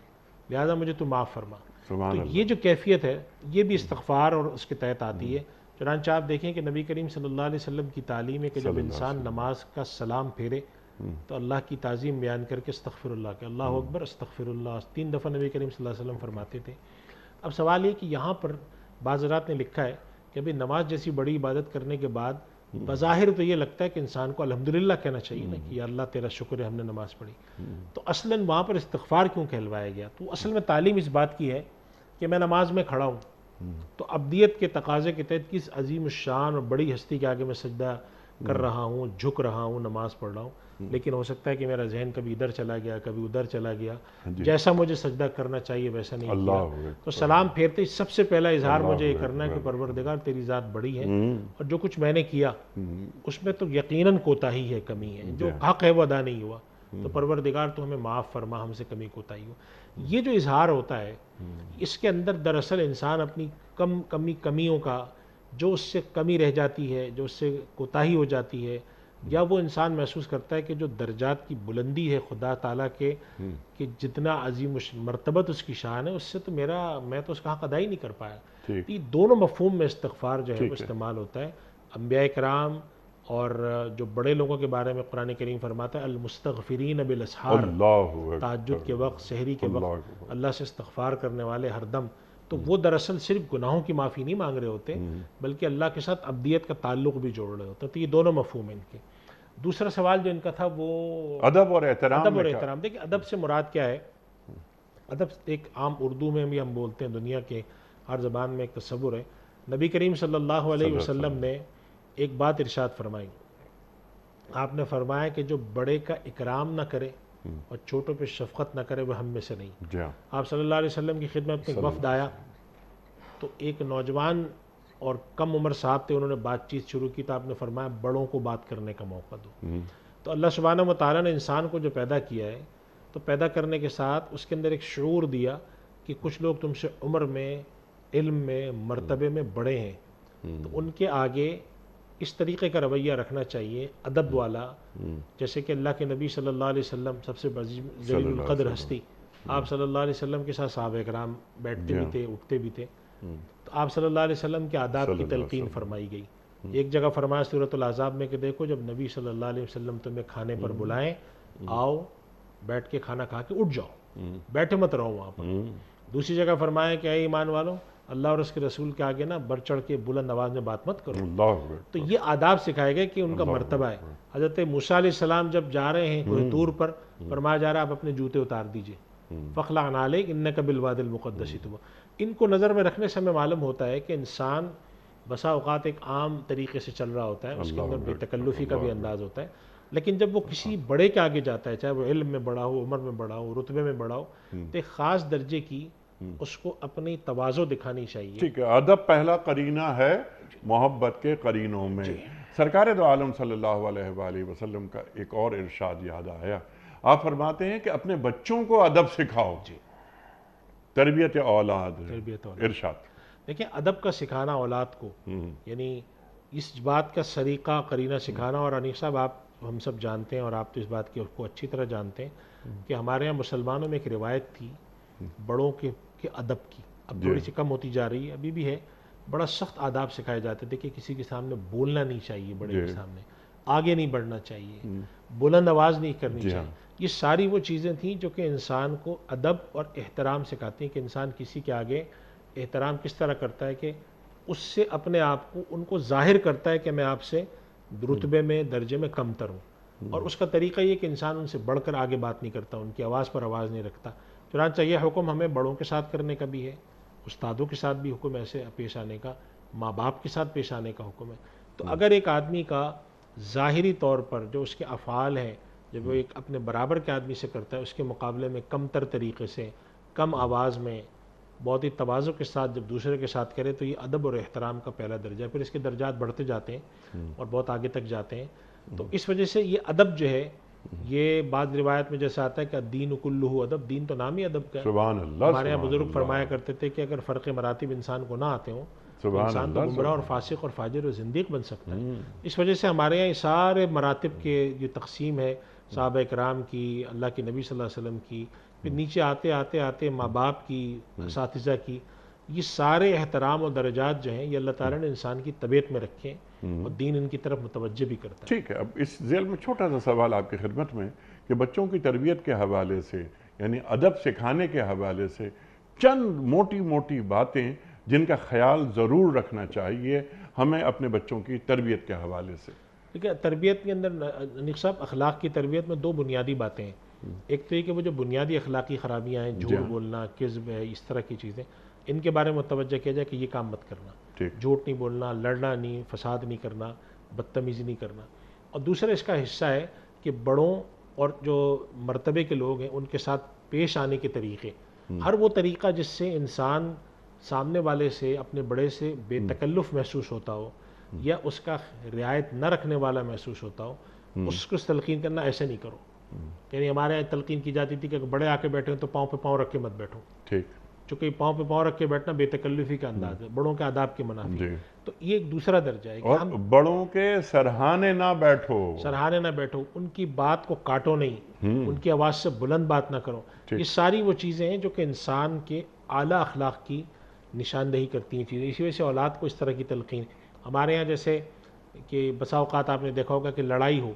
لہذا مجھے تو معاف فرما۔ تو یہ جو کیفیت ہے یہ بھی استغفار اور اس کے تحت آتی ہے، جو چنانچہ آپ دیکھیں کہ نبی کریم صلی اللہ علیہ وسلم کی تعلیم ہے کہ جب انسان نماز کا سلام پھیرے تو اللہ کی تعظیم بیان کر کے استغفر اللہ کہ اللہ اکبر استغفر اللہ 3 دفعہ نبی کریم صلی اللہ علیہ وسلم فرماتے تھے۔ اب سوال یہ کہ یہاں پر بعض حضرات نے لکھا ہے کہ ابھی نماز جیسی بڑی عبادت کرنے کے بعد بظاہر تو یہ لگتا ہے کہ انسان کو الحمدللہ کہنا چاہیے نا کہ یا اللہ تیرا شکر ہے ہم نے نماز پڑھی، تو اصلاً وہاں پر استغفار کیوں کہلوایا گیا؟ تو اصل میں تعلیم اس بات کی ہے کہ میں نماز میں کھڑا ہوں تو ابدیت کے تقاضے کے تحت کس عظیم الشان اور بڑی ہستی کے آگے میں سجدہ کر رہا ہوں، جھک رہا ہوں، نماز پڑھ رہا ہوں، لیکن ہو سکتا ہے کہ میرا ذہن کبھی ادھر چلا گیا، کبھی ادھر چلا گیا، جیسا مجھے سجدہ کرنا چاہیے ویسا نہیں کیا۔ تو سلام پھیرتے ہی سب سے پہلا اظہار مجھے یہ کرنا ہے کہ پروردگار تیری ذات بڑی ہے اور جو کچھ میں نے کیا اس میں تو یقیناً کوتاہی ہے، کمی ہے، جو حق ہے وہ ادا نہیں ہوا، تو پروردگار تو ہمیں معاف فرما، ہم سے کمی کوتاہی ہو۔ یہ جو اظہار ہوتا ہے اس کے اندر دراصل انسان اپنی کمیوں کا جو اس سے کمی رہ جاتی ہے، جو اس سے کوتاہی ہو جاتی ہے، یا وہ انسان محسوس کرتا ہے کہ جو درجات کی بلندی ہے خدا تعالیٰ کے کہ جتنا عظیم مرتبت اس کی شان ہے، اس سے تو میں تو اس کا حق ادا ہی نہیں کر پایا۔ یہ دونوں مفہوم میں استغفار جو ہے وہ استعمال ہوتا ہے۔ انبیاء کرام اور جو بڑے لوگوں کے بارے میں قرآن کریم فرماتا ہے المستغفرین بالاسحار، تہجد کے وقت، سحری کے وقت اللہ سے استغفار کرنے والے ہر دم، تو وہ دراصل صرف گناہوں کی معافی نہیں مانگ رہے ہوتے بلکہ اللہ کے ساتھ ابدیت کا تعلق بھی جوڑ رہے ہوتے، تو یہ دونوں مفہوم ہیں ان کے۔ دوسرا سوال جو ان کا تھا وہ ادب اور احترام۔ دیکھیں ادب سے مراد کیا ہے؟ ادب ایک عام اردو میں بھی ہم بولتے ہیں، دنیا کے ہر زبان میں ایک تصور ہے۔ نبی کریم صلی اللہ علیہ وسلم نے ایک بات ارشاد فرمائی، آپ نے فرمایا کہ جو بڑے کا اکرام نہ کرے اور چھوٹوں پہ شفقت نہ کرے وہ ہم میں سے نہیں۔ آپ صلی اللہ علیہ وسلم کی خدمت میں ایک وفد آیا تو ایک نوجوان اور کم عمر صاحب تھے، انہوں نے بات چیت شروع کی تو آپ نے فرمایا بڑوں کو بات کرنے کا موقع دو۔ تو اللہ سبحانہ و تعالیٰ نے انسان کو جو پیدا کیا ہے تو پیدا کرنے کے ساتھ اس کے اندر ایک شعور دیا کہ کچھ لوگ تم سے عمر میں، علم میں، مرتبے میں بڑے ہیں، تو ان کے آگے اس طریقے کا رویہ رکھنا چاہیے ادب والا، جیسے کہ اللہ کے نبی صلی اللہ علیہ وسلم سب سے جلیل القدر ہستی، آپ صلی اللہ علیہ وسلم کے ساتھ صحابہ کرام بیٹھتے بھی تھے، اٹھتے بھی تھے، تو آپ صلی اللہ علیہ وسلم کے آداب کی تلقین فرمائی گئی۔ ایک جگہ فرمایا سورۃ الاحزاب میں کہ دیکھو جب نبی صلی اللہ علیہ وسلم تمہیں کھانے پر بلائیں، آؤ بیٹھ کے کھانا کھا کے اٹھ جاؤ، بیٹھے مت رہو وہاں پر۔ دوسری جگہ فرمایا کہ اے ایمان والو، اللہ اور اس کے رسول کے آگے نا بڑھ چڑھ کے بلند آواز میں بات مت کرو۔ تو یہ آداب سکھائے گئے کہ ان کا مرتبہ ہے۔ حضرت موسیٰ علیہ السلام جب جا رہے ہیں کوہ طور پر، فرمایا جا رہا ہے آپ اپنے جوتے اتار دیجئے، فَاخْلَعْ نَعْلَيْكَ إِنَّكَ بِالْوَادِ الْمُقَدَّسِ طُوًى۔ ان کو نظر میں رکھنے سے ہمیں معلوم ہوتا ہے کہ انسان بسا اوقات ایک عام طریقے سے چل رہا ہوتا ہے، اس کے اندر بے تکلفی کا بھی انداز ہوتا ہے، لیکن جب وہ کسی بڑے کے آگے جاتا ہے، چاہے وہ علم میں بڑا ہو، عمر میں بڑا ہو، رتبے میں بڑا ہو، تو ایک خاص درجے کی اس کو اپنی تواضع دکھانی چاہیے۔ ٹھیک ہے، ادب پہلا قرینہ ہے محبت کے قرینوں میں۔ سرکار دو عالم صلی اللہ علیہ وآلہ وسلم کا ایک اور ارشاد یاد آیا، آپ فرماتے ہیں کہ اپنے بچوں کو ادب سکھاؤ، تربیت اولاد، ارشاد۔ دیکھیں ادب کا سکھانا اولاد کو، یعنی اس بات کا سلیقہ قرینہ سکھانا، اور انیس صاحب آپ ہم سب جانتے ہیں اور آپ تو اس بات کی کو اچھی طرح جانتے ہیں کہ ہمارے یہاں مسلمانوں میں ایک روایت تھی بڑوں کے ادب کی، اب تھوڑی سی کم ہوتی جا رہی ہے، ابھی بھی ہے، بڑا سخت آداب سکھائے جاتے تھے کہ کسی کے سامنے بولنا نہیں چاہیے، بڑے کے سامنے آگے نہیں بڑھنا چاہیے، بلند آواز نہیں کرنی چاہیے۔ یہ ساری وہ چیزیں تھیں جو کہ انسان کو ادب اور احترام سکھاتی ہیں کہ انسان کسی کے آگے احترام کس طرح کرتا ہے کہ اس سے اپنے آپ کو ان کو ظاہر کرتا ہے کہ میں آپ سے رتبے میں، درجے میں کم تر ہوں، اور اس کا طریقہ یہ کہ انسان ان سے بڑھ کر آگے بات نہیں کرتا، ان کی آواز پر آواز نہیں رکھتا۔ چنانچہ یہ حکم ہمیں بڑوں کے ساتھ کرنے کا بھی ہے، استادوں کے ساتھ بھی حکم ایسے پیش آنے کا، ماں باپ کے ساتھ پیش آنے کا حکم ہے۔ تو اگر ایک آدمی کا ظاہری طور پر جو اس کے افعال ہیں جب وہ ایک اپنے برابر کے آدمی سے کرتا ہے، اس کے مقابلے میں کم تر طریقے سے، کم آواز میں، بہت ہی تواضع کے ساتھ جب دوسرے کے ساتھ کرے، تو یہ ادب اور احترام کا پہلا درجہ ہے، پھر اس کے درجات بڑھتے جاتے ہیں اور بہت آگے تک جاتے ہیں۔ تو اس وجہ سے یہ ادب جو ہے، یہ بعض روایت میں جیسا آتا ہے کہ الدین کلہ ادب، دین تو نام ہی ادب کا ہے۔ سبحان اللہ۔ ہمارے یہاں بزرگ فرمایا کرتے تھے کہ اگر فرق مراتب انسان کو نہ آتے ہوں تو انسان تو گمراہ اور فاسق اور فاجر اور زندیق بن سکتا ہے۔ اس وجہ سے ہمارے یہاں سارے مراتب کے جو تقسیم ہے، صحابہ کرام کی، اللہ کے نبی صلی اللہ علیہ وسلم کی، پھر نیچے آتے آتے آتے ماں باپ کی، اساتذہ کی، یہ سارے احترام اور درجات جو ہیں یہ اللہ تعالیٰ نے انسان کی طبیعت میں رکھے ہیں اور دین ان کی طرف متوجہ بھی کرتا ہے۔ ٹھیک ہے، اب اس ذیل میں چھوٹا سا سوال آپ کی خدمت میں کہ بچوں کی تربیت کے حوالے سے، یعنی ادب سکھانے کے حوالے سے چند موٹی موٹی باتیں جن کا خیال ضرور رکھنا چاہیے ہمیں اپنے بچوں کی تربیت کے حوالے سے۔ دیکھیں تربیت کے اندر انیق صاحب اخلاق کی تربیت میں دو بنیادی باتیں ہیں۔ ایک تو یہ کہ وہ جو بنیادی اخلاقی خرابیاں ہیں، جھوٹ بولنا، کذب ہے، اس طرح کی چیزیں، ان کے بارے میں متوجہ کیا جائے کہ یہ کام مت کرنا، جھوٹ نہیں بولنا، لڑنا نہیں، فساد نہیں کرنا، بدتمیزی نہیں کرنا۔ اور دوسرا اس کا حصہ ہے کہ بڑوں اور جو مرتبے کے لوگ ہیں ان کے ساتھ پیش آنے کے طریقے، ہر وہ طریقہ جس سے انسان سامنے والے سے، اپنے بڑے سے بے تکلف محسوس ہوتا ہو یا اس کا رعایت نہ رکھنے والا محسوس ہوتا ہو، اس کو تلقین کرنا ایسے نہیں کرو۔ یعنی ہمارے یہاں تلقین کی جاتی تھی کہ اگر بڑے آ کے بیٹھے ہیں تو پاؤں پہ پاؤں رکھ کے مت بیٹھو، ٹھیک، چونکہ پاؤں پہ پاؤں رکھ کے بیٹھنا بے تکلفی کا انداز ہے، بڑوں کے آداب کے منافی۔ تو یہ ایک دوسرا درجہ ہے کہ اور بڑوں کے سرہانے نہ بیٹھو، سرہانے نہ بیٹھو، ان کی بات کو کاٹو نہیں، ان کی آواز سے بلند بات نہ کرو۔ یہ ساری وہ چیزیں ہیں جو کہ انسان کے اعلیٰ اخلاق کی نشاندہی کرتی ہیں چیزیں۔ اسی وجہ سے اولاد کو اس طرح کی تلقین، ہمارے یہاں جیسے کہ بسا اوقات آپ نے دیکھا ہوگا کہ لڑائی ہو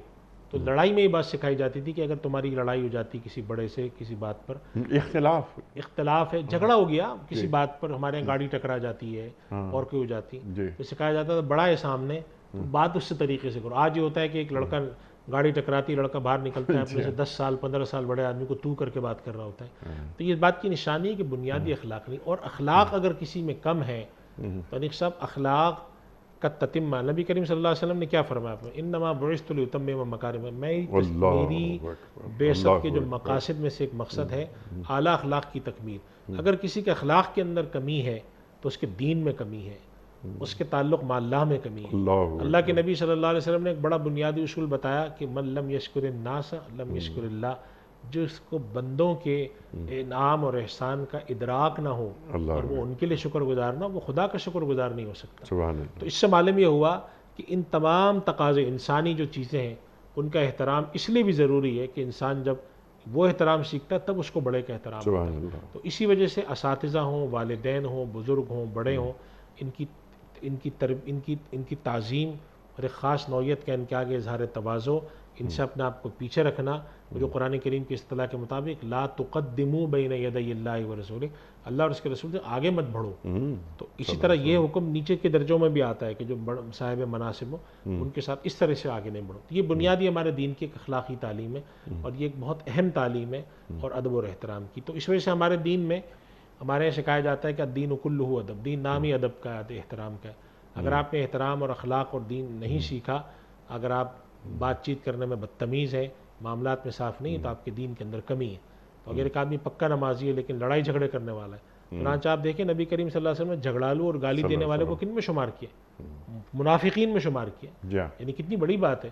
تو لڑائی میں یہ بات سکھائی جاتی تھی کہ اگر تمہاری لڑائی ہو جاتی کسی بڑے سے کسی بات پر، اختلاف ہے، جھگڑا ہو گیا کسی بات پر، ہمارے یہاں گاڑی ٹکرا جاتی ہے اور کوئی ہو جاتی، تو سکھایا جاتا تھا بڑا ہے سامنے تو بات اس سے طریقے سے کرو۔ آج یہ ہوتا ہے کہ ایک لڑکا گاڑی ٹکراتی، لڑکا باہر نکلتا ہے، اپنے سے 10 سال 15 سال بڑے آدمی کو تو کر کے بات کر رہا ہوتا ہے۔ تو یہ بات کی نشانی ہے کہ بنیادی اخلاق نہیں، اور اخلاق اگر کسی میں کم ہے تو انیق صاحب اخلاق کا تتمہ، نبی کریم صلی اللہ علیہ وسلم نے کیا فرمایا؟ انما بعثت لاتمم مکارم، میری بعثت کے جو مقاصد میں سے ایک مقصد ہے اعلیٰ اخلاق کی تکمیل۔ اگر کسی کے اخلاق کے اندر کمی ہے تو اس کے دین میں کمی ہے، اس کے تعلق مع اللہ میں کمی ہے۔ اللہ کے نبی صلی اللہ علیہ وسلم نے ایک بڑا بنیادی اصول بتایا کہ من لم یشکر الناس لم یشکر اللہ، جس کو بندوں کے انعام اور احسان کا ادراک نہ ہو اور وہ ان کے لیے شکر گزار نہ، وہ خدا کا شکر گزار نہیں ہو سکتا۔ تو اس سے معلوم یہ ہوا کہ ان تمام تقاضے انسانی جو چیزیں ہیں ان کا احترام اس لیے بھی ضروری ہے کہ انسان جب وہ احترام سیکھتا ہے تب اس کو بڑے کا احترام ہوتا ہے۔ تو اسی وجہ سے اساتذہ ہوں، والدین ہوں، بزرگ ہوں، بڑے ہوں، ان کی تعظیم اور ایک خاص نوعیت کا ان کے آگے اظہار تواضع، ان سے اپنے آپ کو پیچھے رکھنا، جو قرآن کریم کی اصطلاح کے مطابق لا تقدموا بین یدی اللہ ورسولہ، اللہ اور اس کے رسول سے آگے مت بڑھو۔ تو اسی طرح یہ حکم نیچے کے درجوں میں بھی آتا ہے کہ جو صاحب مناصب ہو ان کے ساتھ اس طرح سے آگے نہیں بڑھو۔ یہ بنیادی ہمارے دین کی ایک اخلاقی تعلیم ہے اور یہ ایک بہت اہم تعلیم ہے اور ادب اور احترام کی۔ تو اس وجہ سے ہمارے دین میں ہمارے یہاں سکھایا جاتا ہے کہ الدین کلہ ادب، دین نام ہی ادب کا ہے، احترام کا ہے۔ اگر آپ نے احترام اور اخلاق اور دین نہیں سیکھا، اگر آپ بات چیت کرنے میں بدتمیز ہے، معاملات میں صاف نہیں ہے، تو آپ کے دین کے اندر کمی ہے۔ تو اگر ایک آدمی پکا نمازی ہے لیکن لڑائی جھگڑے کرنے والا ہے، چنانچہ آپ دیکھیں نبی کریم صلی اللہ علیہ وسلم نے جھگڑالو اور گالی دینے والے کو کن میں شمار کیا؟ منافقین میں شمار کیا۔ یعنی کتنی بڑی بات ہے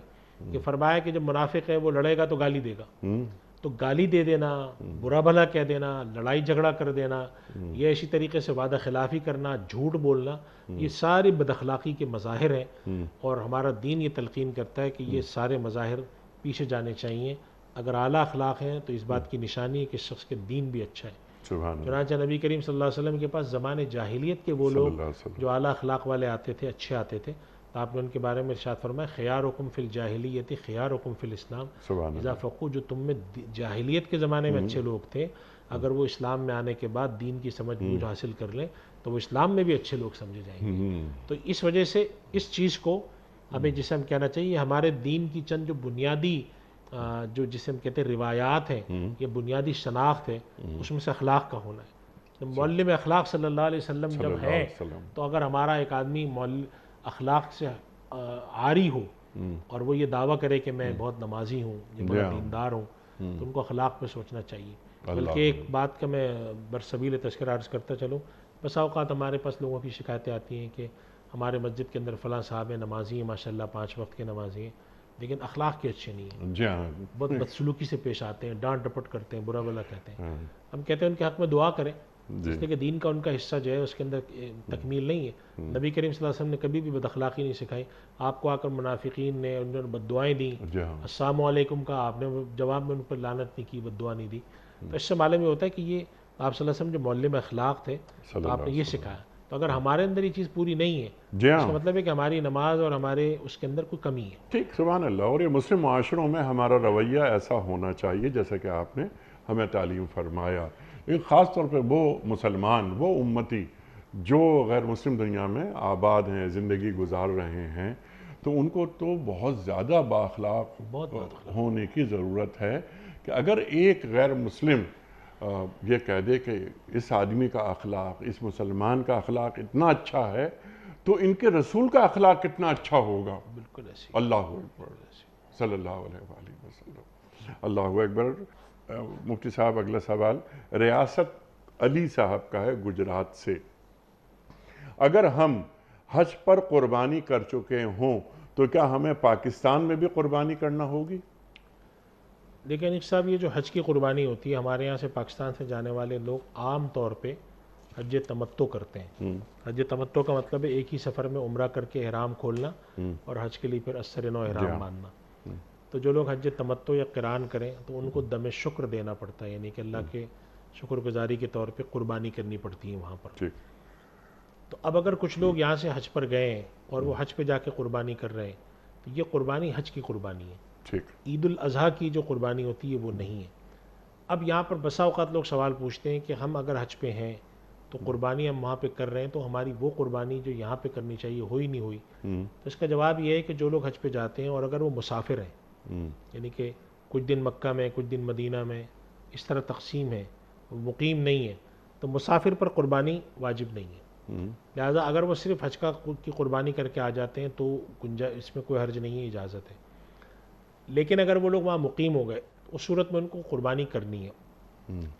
کہ فرمایا کہ جب منافق ہے وہ لڑے گا تو گالی دے گا۔ تو گالی دے دینا، برا بھلا کہہ دینا، لڑائی جھگڑا کر دینا، یہ اسی طریقے سے وعدہ خلافی کرنا، جھوٹ بولنا، یہ سارے بد اخلاقی کے مظاہر ہیں اور ہمارا دین یہ تلقین کرتا ہے کہ یہ سارے مظاہر پیچھے جانے چاہیے۔ اگر اعلیٰ اخلاق ہیں تو اس بات کی نشانی ہے کہ شخص کے دین بھی اچھا ہے۔ چنانچہ نبی کریم صلی اللہ علیہ وسلم کے پاس زمانے جاہلیت کے وہ لوگ جو اعلیٰ اخلاق والے آتے تھے، اچھے آتے تھے، تو آپ نے ان کے بارے میں ارشاد فرمایا خیارکم فی الجاہلیت خیارکم فی الاسلام، اذا فقہوا، جو تم میں جاہلیت کے زمانے میں اچھے لوگ تھے، اگر وہ اسلام میں آنے کے بعد دین کی سمجھ بوجھ حاصل کر لیں تو وہ اسلام میں بھی اچھے لوگ سمجھے جائیں گے۔ تو اس وجہ سے اس چیز کو ہمیں جسے ہم کہنا چاہیے، ہمارے دین کی چند جو بنیادی جو جسے ہم کہتے ہیں روایات ہیں، یہ بنیادی شناخت ہے، اس میں سے اخلاق کا ہونا ہے۔ معلم اخلاق صلی اللہ علیہ وسلم جب ہے تو اگر ہمارا ایک آدمی اخلاق سے عاری ہو اور وہ یہ دعویٰ کرے کہ میں بہت نمازی ہوں، یہ بڑا دیندار ہوں، تو ان کو اخلاق پہ سوچنا چاہیے۔ بلکہ ایک بات کا میں برسبیل تذکرہ عرض کرتا چلوں، بسا اوقات ہمارے پاس لوگوں کی شکایتیں آتی ہیں کہ ہمارے مسجد کے اندر فلاں صاحب ہیں، نمازی ہیں، ماشاءاللہ 5 وقت کے نمازی ہیں، لیکن اخلاق کے اچھے نہیں ہیں، بہت بدسلوکی سے پیش آتے ہیں، ڈانٹ ڈپٹ کرتے ہیں، برا بھلا کہتے ہیں۔ ہم کہتے ہیں ان کے حق میں دعا کریں، اس لیے کہ دین کا ان کا حصہ جو ہے اس کے اندر تکمیل نہیں ہے۔ نبی کریم صلی اللہ علیہ وسلم نے کبھی بھی بد اخلاقی نہیں سکھائی۔ آپ کو آ کر منافقین نے انہوں نے بد دعائیں دیں، السلام علیکم کا آپ نے جواب میں ان پر لعنت نہیں کی، بد دعا نہیں دی۔ تو اس سے معلوم یہ ہوتا ہے کہ یہ آپ صلی اللہ علیہ وسلم جو معلم اخلاق تھے صلی تو آپ اللہ نے یہ سکھایا. تو اگر ہمارے اندر یہ چیز پوری نہیں ہے جی اس ہاں کا مطلب ہے کہ ہماری نماز اور ہمارے اس کے اندر کوئی کمی ہے. ٹھیک، سبحان اللہ. اور یہ مسلم معاشروں میں ہمارا رویہ ایسا ہونا چاہیے جیسا کہ آپ نے ہمیں تعلیم فرمایا. ایک خاص طور پہ وہ مسلمان، وہ امتی جو غیر مسلم دنیا میں آباد ہیں، زندگی گزار رہے ہیں، تو ان کو تو بہت زیادہ بااخلاق بہت بات خلاف. ہونے کی ضرورت ہے کہ اگر ایک غیر مسلم یہ کہہ دے کہ اس آدمی کا اخلاق، اس مسلمان کا اخلاق اتنا اچھا ہے تو ان کے رسول کا اخلاق کتنا اچھا ہوگا. بالکل ایسی. اللہ اکبر صلی اللہ علیہ وآلہ وسلم. اللہ اکبر. مفتی صاحب اگلا سوال ریاست علی صاحب کا ہے گجرات سے. اگر ہم حج پر قربانی کر چکے ہوں تو کیا ہمیں پاکستان میں بھی قربانی کرنا ہوگی؟ دیکھیں انیس صاحب یہ جو حج کی قربانی ہوتی ہے ہمارے یہاں سے پاکستان سے جانے والے لوگ عام طور پہ حج تمتع کرتے ہیں. حج تمتع کا مطلب ہے ایک ہی سفر میں عمرہ کر کے احرام کھولنا اور حج کے لیے پھر اثر نو احرام باندھنا. تو جو لوگ حج تمتع یا قران کریں تو ان کو دم شکر دینا پڑتا ہے، یعنی کہ اللہ کے شکر گزاری کے طور پہ قربانی کرنی پڑتی ہے وہاں پر. ٹھیک. تو اب اگر کچھ لوگ یہاں سے حج پر گئے ہیں اور وہ حج پہ جا کے قربانی کر رہے ہیں تو یہ قربانی حج کی قربانی ہے. ٹھیک. عید الاضحیٰ کی جو قربانی ہوتی ہے وہ نہیں ہے. اب یہاں پر بسا اوقات لوگ سوال پوچھتے ہیں کہ ہم اگر حج پہ ہیں تو قربانی ہم وہاں پہ کر رہے ہیں تو ہماری وہ قربانی جو یہاں پہ کرنی چاہیے ہوئی نہیں ہوئی. تو اس کا جواب یہ ہے کہ جو لوگ حج پہ جاتے ہیں اور اگر وہ مسافر ہیں، یعنی کہ کچھ دن مکہ میں کچھ دن مدینہ میں اس طرح تقسیم ہے، مقیم نہیں ہے، تو مسافر پر قربانی واجب نہیں ہے. لہٰذا اگر وہ صرف حج کی قربانی کر کے آ جاتے ہیں تو اس میں کوئی حرج نہیں ہے، اجازت ہے. لیکن اگر وہ لوگ وہاں مقیم ہو گئے اس صورت میں ان کو قربانی کرنی ہے.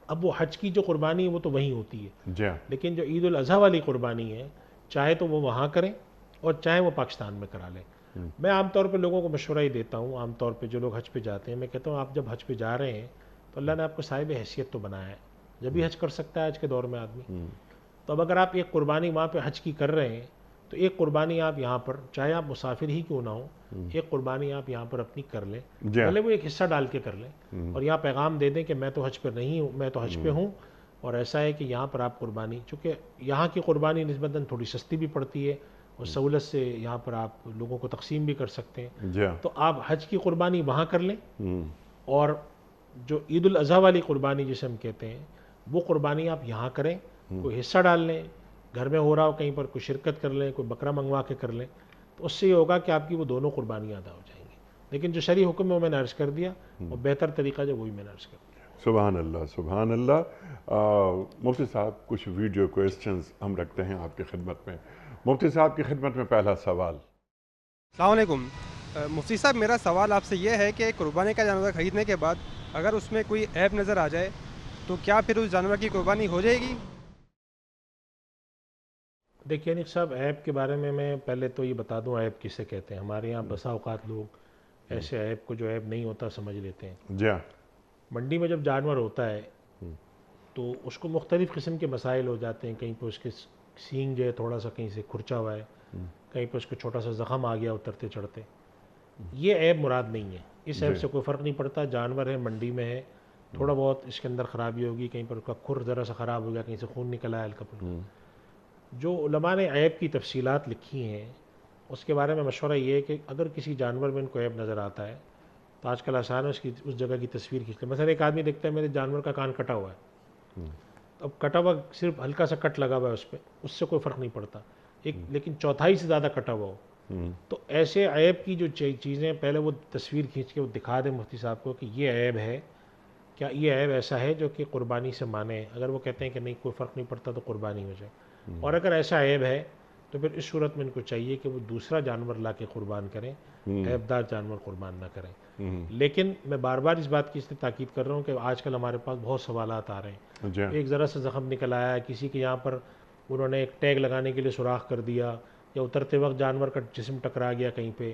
اب وہ حج کی جو قربانی ہے وہ تو وہیں ہوتی ہے، لیکن جو عید الاضحیٰ والی قربانی ہے چاہے تو وہ وہاں کریں اور چاہے وہ پاکستان میں کرا لیں. میں عام طور پہ لوگوں کو مشورہ ہی دیتا ہوں، عام طور پہ جو لوگ حج پہ جاتے ہیں میں کہتا ہوں آپ جب حج پہ جا رہے ہیں تو اللہ نے آپ کو صاحب حیثیت تو بنایا ہے، جب بھی حج کر سکتا ہے آج کے دور میں آدمی. تو اب اگر آپ ایک قربانی وہاں پہ حج کی کر رہے ہیں تو ایک قربانی آپ یہاں پر چاہے آپ مسافر ہی کیوں نہ ہو ایک قربانی آپ یہاں پر اپنی کر لیں، پہلے وہ ایک حصہ ڈال کے کر لیں اور یہاں پیغام دے دیں کہ میں تو حج پہ نہیں ہوں، میں تو حج پہ ہوں اور ایسا ہے کہ یہاں پر آپ قربانی، چونکہ یہاں کی قربانی نسبتاً تھوڑی سستی بھی پڑتی ہے اور سہولت سے یہاں پر آپ لوگوں کو تقسیم بھی کر سکتے ہیں. تو آپ حج کی قربانی وہاں کر لیں اور جو عید الاضحیٰ والی قربانی جسے ہم کہتے ہیں وہ قربانی آپ یہاں کریں، کوئی حصہ ڈال لیں، گھر میں ہو رہا ہو کہیں پر کوئی شرکت کر لیں، کوئی بکرا منگوا کے کر لیں، تو اس سے یہ ہوگا کہ آپ کی وہ دونوں قربانیاں ادا ہو جائیں گی. لیکن جو شرعی حکم ہے وہ میں نے عرض کر دیا اور بہتر طریقہ جو وہی میں نے عرض کر دیا. سبحان اللہ سبحان اللہ. مفتی صاحب کچھ ویڈیو کوئسچنز ہم رکھتے ہیں آپ کی خدمت میں. مفتی صاحب کی خدمت میں پہلا سوال. السلام علیکم. مفتی صاحب میرا سوال آپ سے یہ ہے کہ قربانی کا جانور خریدنے کے بعد اگر اس میں کوئی عیب نظر آ جائے تو کیا پھر اس جانور کی قربانی ہو جائے گی؟ دیکھیے انیس صاحب عیب کے بارے میں پہلے تو یہ بتا دوں عیب کسے کہتے ہیں. ہمارے یہاں بسا اوقات لوگ ایسے عیب کو جو عیب نہیں ہوتا سمجھ لیتے ہیں. جی ہاں. منڈی میں جب جانور ہوتا ہے تو اس کو مختلف قسم کے مسائل ہو جاتے ہیں. کہیں پہ اس کے سینگ جو ہے تھوڑا سا کہیں سے کھرچا ہوا ہے، کہیں پہ اس کو چھوٹا سا زخم آ گیا اترتے چڑھتے. یہ عیب مراد نہیں ہے، اس عیب سے کوئی فرق نہیں پڑتا. جانور ہے منڈی میں ہے، تھوڑا بہت اس کے اندر خرابی ہوگی، کہیں پر اس کا کھر ذرا سا خراب ہو گیا، کہیں سے خون نکل آیا ہلکا پھلکا. جو علماء نے عیب کی تفصیلات لکھی ہیں اس کے بارے میں مشورہ یہ ہے کہ اگر کسی جانور میں ان کو عیب نظر آتا ہے تو آج کل آسان ہے اس جگہ کی تصویر کھینچ لیں. مثلا ایک آدمی دیکھتا ہے میرے جانور کا کان کٹا ہوا ہے، اب کٹا ہوا صرف ہلکا سا کٹ لگا ہوا ہے اس پہ، اس سے کوئی فرق نہیں پڑتا. لیکن چوتھائی سے زیادہ کٹا ہوا ہو تو ایسے عیب کی جو چیزیں پہلے وہ تصویر کھینچ کے وہ دکھا دیں مفتی صاحب کو کہ یہ عیب ہے، کیا یہ عیب ایسا ہے جو کہ قربانی سے مانے. اگر وہ کہتے ہیں کہ نہیں کوئی فرق نہیں پڑتا تو قربانی ہو جائے. اور اگر ایسا عیب ہے تو پھر اس صورت میں ان کو چاہیے کہ وہ دوسرا جانور لا کے قربان کریں، عیب دار جانور قربان نہ کریں. لیکن میں بار بار اس بات کی اس لیے تاکید کر رہا ہوں کہ آج کل ہمارے پاس بہت سوالات آ رہے ہیں. ایک ذرا سا زخم نکل آیا ہے، کسی کے یہاں پر انہوں نے ایک ٹیگ لگانے کے لیے سوراخ کر دیا یا اترتے وقت جانور کا جسم ٹکرا گیا کہیں پہ،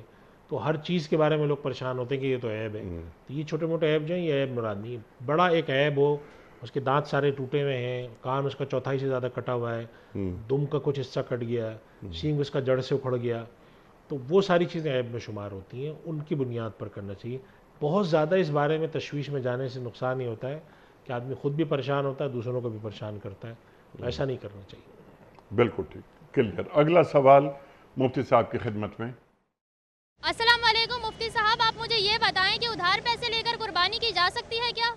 تو ہر چیز کے بارے میں لوگ پریشان ہوتے ہیں کہ یہ تو عیب ہے. تو یہ چھوٹے موٹے عیب جو ہیں یہ عیب مراد نہیں. بڑا ایک عیب ہو، اس کے دانت سارے ٹوٹے ہوئے ہیں، کان اس کا چوتھائی سے زیادہ کٹا ہوا ہے، دم کا کچھ حصہ کٹ گیا ہے، سینگ اس کا جڑ سے اکھڑ گیا، تو وہ ساری چیزیں عیب میں شمار ہوتی ہیں. ان کی بنیاد پر کرنا چاہیے. بہت زیادہ اس بارے میں تشویش میں جانے سے نقصان ہی ہوتا ہے. کہ آدمی خود بھی پریشان ہوتا ہے، دوسروں کو بھی پریشان کرتا ہے. تو ایسا نہیں کرنا چاہیے. بالکل ٹھیک، کلیئر. اگلا سوال مفتی صاحب کی خدمت میں. السلام علیکم مفتی صاحب، آپ مجھے یہ بتائیں کہ ادھار پیسے لے کر قربانی کی جا سکتی ہے کیا؟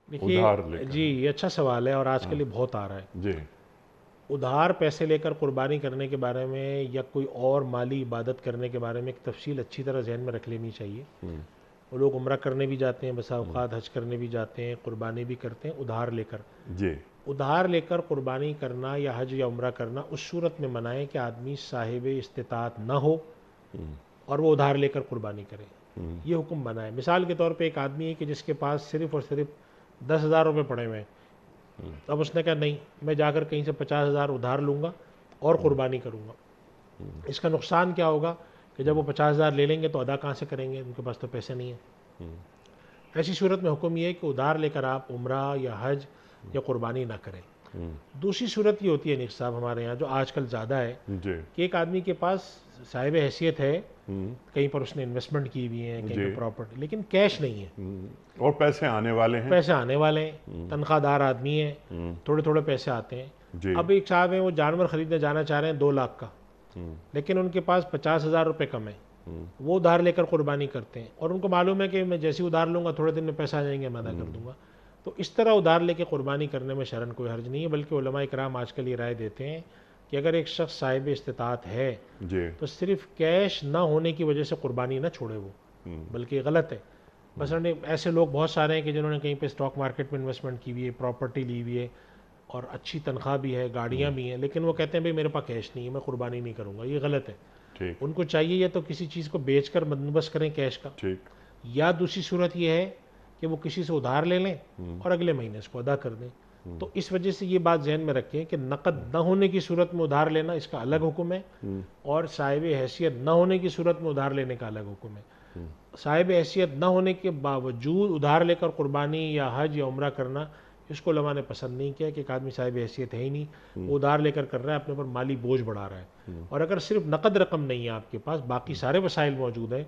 دیکھیے ادھار لے کر. جی یہ اچھا سوال ہے اور آج کل یہ بہت آ رہا ہے. جی ادھار پیسے لے کر قربانی کرنے کے بارے میں یا کوئی اور مالی عبادت کرنے کے بارے میں ایک تفصیل اچھی طرح ذہن میں رکھ لینی چاہیے. وہ لوگ عمرہ کرنے بھی جاتے ہیں، بسا اوقات حج کرنے بھی جاتے ہیں، قربانی بھی کرتے ہیں ادھار لے کر. جی ادھار لے کر قربانی کرنا یا حج یا عمرہ کرنا اس صورت میں منع ہے کہ آدمی صاحب استطاعت نہ ہو اور وہ ادھار لے کر قربانی کرے. یہ حکم بنا ہے. مثال کے طور پہ ایک آدمی ہے کہ جس کے پاس صرف اور صرف 10,000 روپے پڑے ہوئے ہیں. اب اس نے کہا نہیں، میں جا کر کہیں سے 50,000 ادھار لوں گا اور قربانی کروں گا. اس کا نقصان کیا ہوگا کہ جب وہ 50,000 لے لیں گے تو ادا کہاں سے کریں گے، ان کے پاس تو پیسے نہیں ہیں. ایسی صورت میں حکم یہ ہے کہ ادھار لے کر آپ عمرہ یا حج یا قربانی نہ کریں. دوسری صورت یہ ہوتی ہے نیک صاحب ہمارے یہاں جو آج کل زیادہ ہے جی کہ ایک آدمی کے پاس صاحب حیثیت ہے، کہیں پر اس نے انویسٹمنٹ کی ہوئی ہے، کہیں پر پراپرٹی، لیکن کیش نہیں ہے. اور پیسے آنے والے ہیں. پیسے آنے والے ہیں، تنخواہ دار آدمی ہیں، تھوڑے تھوڑے پیسے آتے ہیں. جی اب ایک صاحب ہیں وہ جانور خریدنے جانا چاہ رہے ہیں 2 لاکھ کا، لیکن ان کے پاس 50,000 روپے کم ہیں. وہ ادھار لے کر قربانی کرتے ہیں اور ان کو معلوم ہے کہ میں جیسی ادھار لوں گا تھوڑے دن میں پیسہ آ جائیں گے، میں ادا کر دوں گا. تو اس طرح ادھار لے کے قربانی کرنے میں شرعاً کوئی حرج نہیں ہے، بلکہ علماء کرام آج کل یہ رائے دیتے ہیں کہ اگر ایک شخص صاحب استطاعت ہے جی تو صرف کیش نہ ہونے کی وجہ سے قربانی نہ چھوڑے وہ، بلکہ غلط ہے. مثلا ایسے لوگ بہت سارے ہیں کہ جنہوں نے کہیں پہ اسٹاک مارکیٹ میں انویسٹمنٹ کی ہوئی ہے، پراپرٹی لی ہوئی ہے اور اچھی تنخواہ بھی ہے، گاڑیاں بھی ہیں، لیکن وہ کہتے ہیں بھئی میرے پاس کیش نہیں ہے، میں قربانی نہیں کروں گا. یہ غلط ہے. ٹھیک ان کو چاہیے یا تو کسی چیز کو بیچ کر بندوبست کریں کیش کا، ٹھیک یا دوسری صورت یہ ہے کہ وہ کسی سے ادھار لے لیں اور اگلے مہینے اس کو ادا کر دیں. تو اس وجہ سے یہ بات ذہن میں رکھیں کہ نقد نہ ہونے کی صورت میں ادھار لینا اس کا الگ حکم ہے، اور صاحب حیثیت نہ ہونے کی صورت میں ادھار لینے کا الگ حکم ہے. صاحب حیثیت نہ ہونے کے باوجود ادھار لے کر قربانی یا حج یا عمرہ کرنا اس کو علماء نے پسند نہیں کیا کہ ایک آدمی صاحب حیثیت ہے ہی نہیں، وہ ادھار لے کر رہا ہے، اپنے پر مالی بوجھ بڑھا رہا ہے. اور اگر صرف نقد رقم نہیں ہے آپ کے پاس، باقی سارے وسائل موجود ہیں،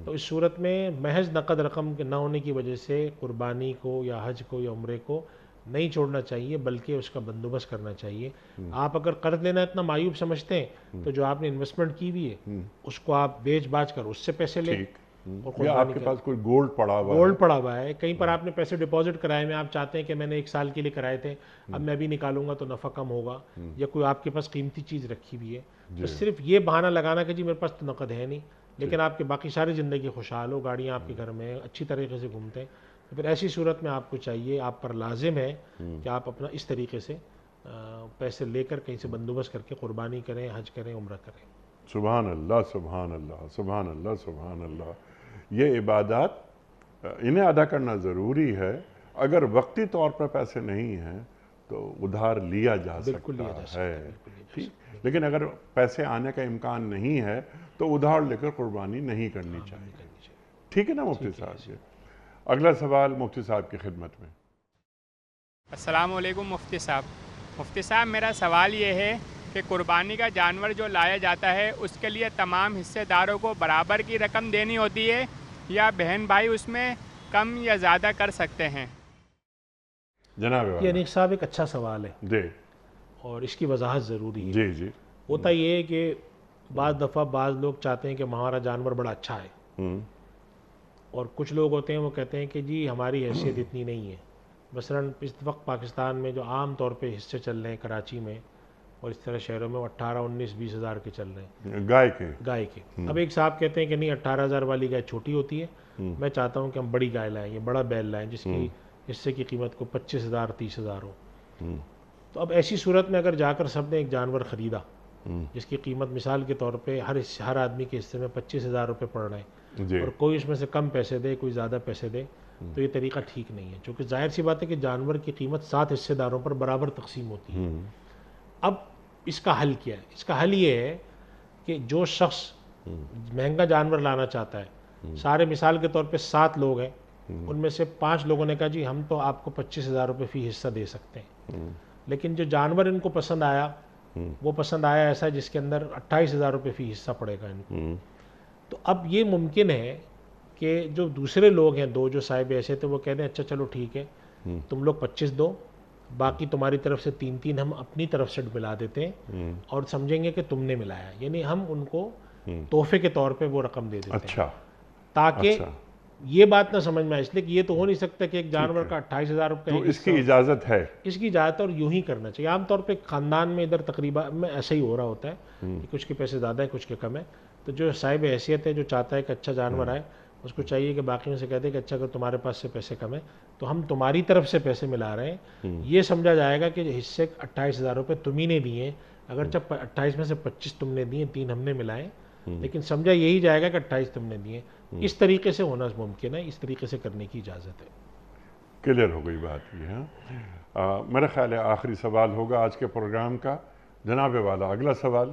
تو اس صورت میں محض نقد رقم کے نہ ہونے کی وجہ سے قربانی کو یا حج کو یا عمرے کو نہیں چھوڑنا چاہیے، بلکہ اس کا بندوبست کرنا چاہیے. آپ اگر قرض لینا اتنا معیوب سمجھتے ہیں تو جو آپ نے انویسٹمنٹ کی ہوئی ہے اس کو آپ بیچ باچ کر اس سے پیسے لیں. ٹھیک. اور یا آپ کے پاس کوئی گولڈ پڑا ہوا ہے، گولڈ پڑا ہوا ہے، کہیں پر آپ نے پیسے ڈپازٹ کرائے میں، آپ چاہتے ہیں کہ میں نے 1 سال کے لیے کرائے تھے، اب میں بھی نکالوں گا تو نفع کم ہوگا، یا کوئی آپ کے پاس قیمتی چیز رکھی ہوئی ہے، تو صرف یہ بہانہ لگانا کہ جی میرے پاس تو نقد ہے نہیں، لیکن آپ کے باقی ساری زندگی خوشحال ہو، گاڑیاں آپ کے گھر میں ہیں، اچھی طریقے سے گھومتے ہیں، تو پھر ایسی صورت میں آپ کو چاہیے، آپ پر لازم ہے کہ آپ اپنا اس طریقے سے پیسے لے کر کہیں سے بندوبست کر کے قربانی کریں، حج کریں، عمرہ کریں. سبحان اللہ سبحان اللہ سبحان اللہ سبحان اللہ. یہ عبادات انہیں ادا کرنا ضروری ہے. اگر وقتی طور پر پیسے نہیں ہیں تو ادھار لیا جا سکتا ہے، ٹھیک، لیکن اگر پیسے آنے کا امکان نہیں ہے تو ادھار لے کر قربانی نہیں کرنی چاہیے. ٹھیک ہے نا مفتی صاحب؟ اگلا سوال مفتی صاحب کی خدمت میں. السلام علیکم مفتی صاحب. مفتی صاحب میرا سوال یہ ہے کہ قربانی کا جانور جو لایا جاتا ہے اس کے لیے تمام حصے داروں کو برابر کی رقم دینی ہوتی ہے یا بہن بھائی اس میں کم یا زیادہ کر سکتے ہیں؟ جناب یہ انیق صاحب ایک اچھا سوال ہے جی اور اس کی وضاحت ضروری ہے. جی جی ہوتا یہ ہے کہ بعض دفعہ بعض لوگ چاہتے ہیں کہ ہمارا جانور بڑا اچھا ہے، اور کچھ لوگ ہوتے ہیں وہ کہتے ہیں کہ جی ہماری حیثیت اتنی نہیں ہے. مثلاً اس وقت پاکستان میں جو عام طور پہ حصے چل رہے ہیں کراچی میں اور اس طرح شہروں میں، وہ 18, 19, 20 ہزار کے چل رہے ہیں گائے کے. اب ایک صاحب کہتے ہیں کہ نہیں 18,000 والی گائے چھوٹی ہوتی ہے، میں چاہتا ہوں کہ ہم بڑی گائے لائیں، یہ بڑا بیل لائیں جس کی حصے کی قیمت کو 25,000, 30,000 ہو. تو اب ایسی صورت میں اگر جا کر سب نے ایک جانور خریدا جس کی قیمت مثال کے طور پہ ہر آدمی کے حصے میں 25,000 روپے پڑ رہے ہیں، اور کوئی اس میں سے کم پیسے دے، کوئی زیادہ پیسے دے، تو یہ طریقہ ٹھیک نہیں ہے، چونکہ ظاہر سی بات ہے کہ جانور کی قیمت 7 حصے داروں پر برابر تقسیم ہوتی ہے. اب اس کا حل کیا ہے؟ اس کا حل یہ ہے کہ جو شخص مہنگا جانور لانا چاہتا ہے، سارے مثال کے طور پہ 7 لوگ ہیں، ان میں سے 5 لوگوں نے کہا جی ہم تو آپ کو 25,000 روپے فی حصہ دے سکتے ہیں، لیکن جو جانور ان کو پسند آیا وہ پسند آیا ایسا جس کے اندر 28,000 روپے فی حصہ پڑے گا ان کو. تو اب یہ ممکن ہے کہ جو دوسرے لوگ ہیں 2 جو صاحب ایسے تھے وہ کہتے ہیں اچھا چلو ٹھیک ہے، تم لوگ 25 دو، باقی تمہاری طرف سے 3 ہم اپنی طرف سے ملا دیتے ہیں اور سمجھیں گے کہ تم نے ملایا، یعنی ہم ان کو تحفے کے طور پہ وہ رقم دے دیتے ہیں، اچھا تاکہ یہ بات نہ سمجھ میں آئے، اس لیے کہ یہ تو ہو نہیں سکتا کہ ایک جانور کا 28,000 روپے، تو اس کی اجازت ہے، اس کی اجازت اور یوں ہی کرنا چاہیے۔ عام طور پہ خاندان میں ادھر تقریبا میں ایسا ہی ہو رہا ہوتا ہے کہ کچھ کے پیسے زیادہ ہیں، کچھ کے کم ہیں، تو جو صاحب حیثیت ہے، جو چاہتا ہے کہ اچھا جانور آئے، اس کو چاہیے کہ باقیوں سے کہتے ہیں کہ اچھا اگر تمہارے پاس سے پیسے کم ہیں تو ہم تمہاری طرف سے پیسے ملا رہے ہیں، یہ سمجھا جائے گا کہ حصے 28,000 روپے تم ہی نے دیے ہیں، اگرچہ 28 میں سے 25 تم نے دیے، 3 ہم نے ملائے، لیکن سمجھا یہی جائے گا کہ 28 تم نے دیے۔ اس طریقے سے ہونا ممکن ہے، اس طریقے سے کرنے کی اجازت ہے۔ کلیئر ہو گئی بات یہ ہے۔ میرا خیال ہے آخری سوال ہوگا آج کے پروگرام کا، جناب والا اگلا سوال۔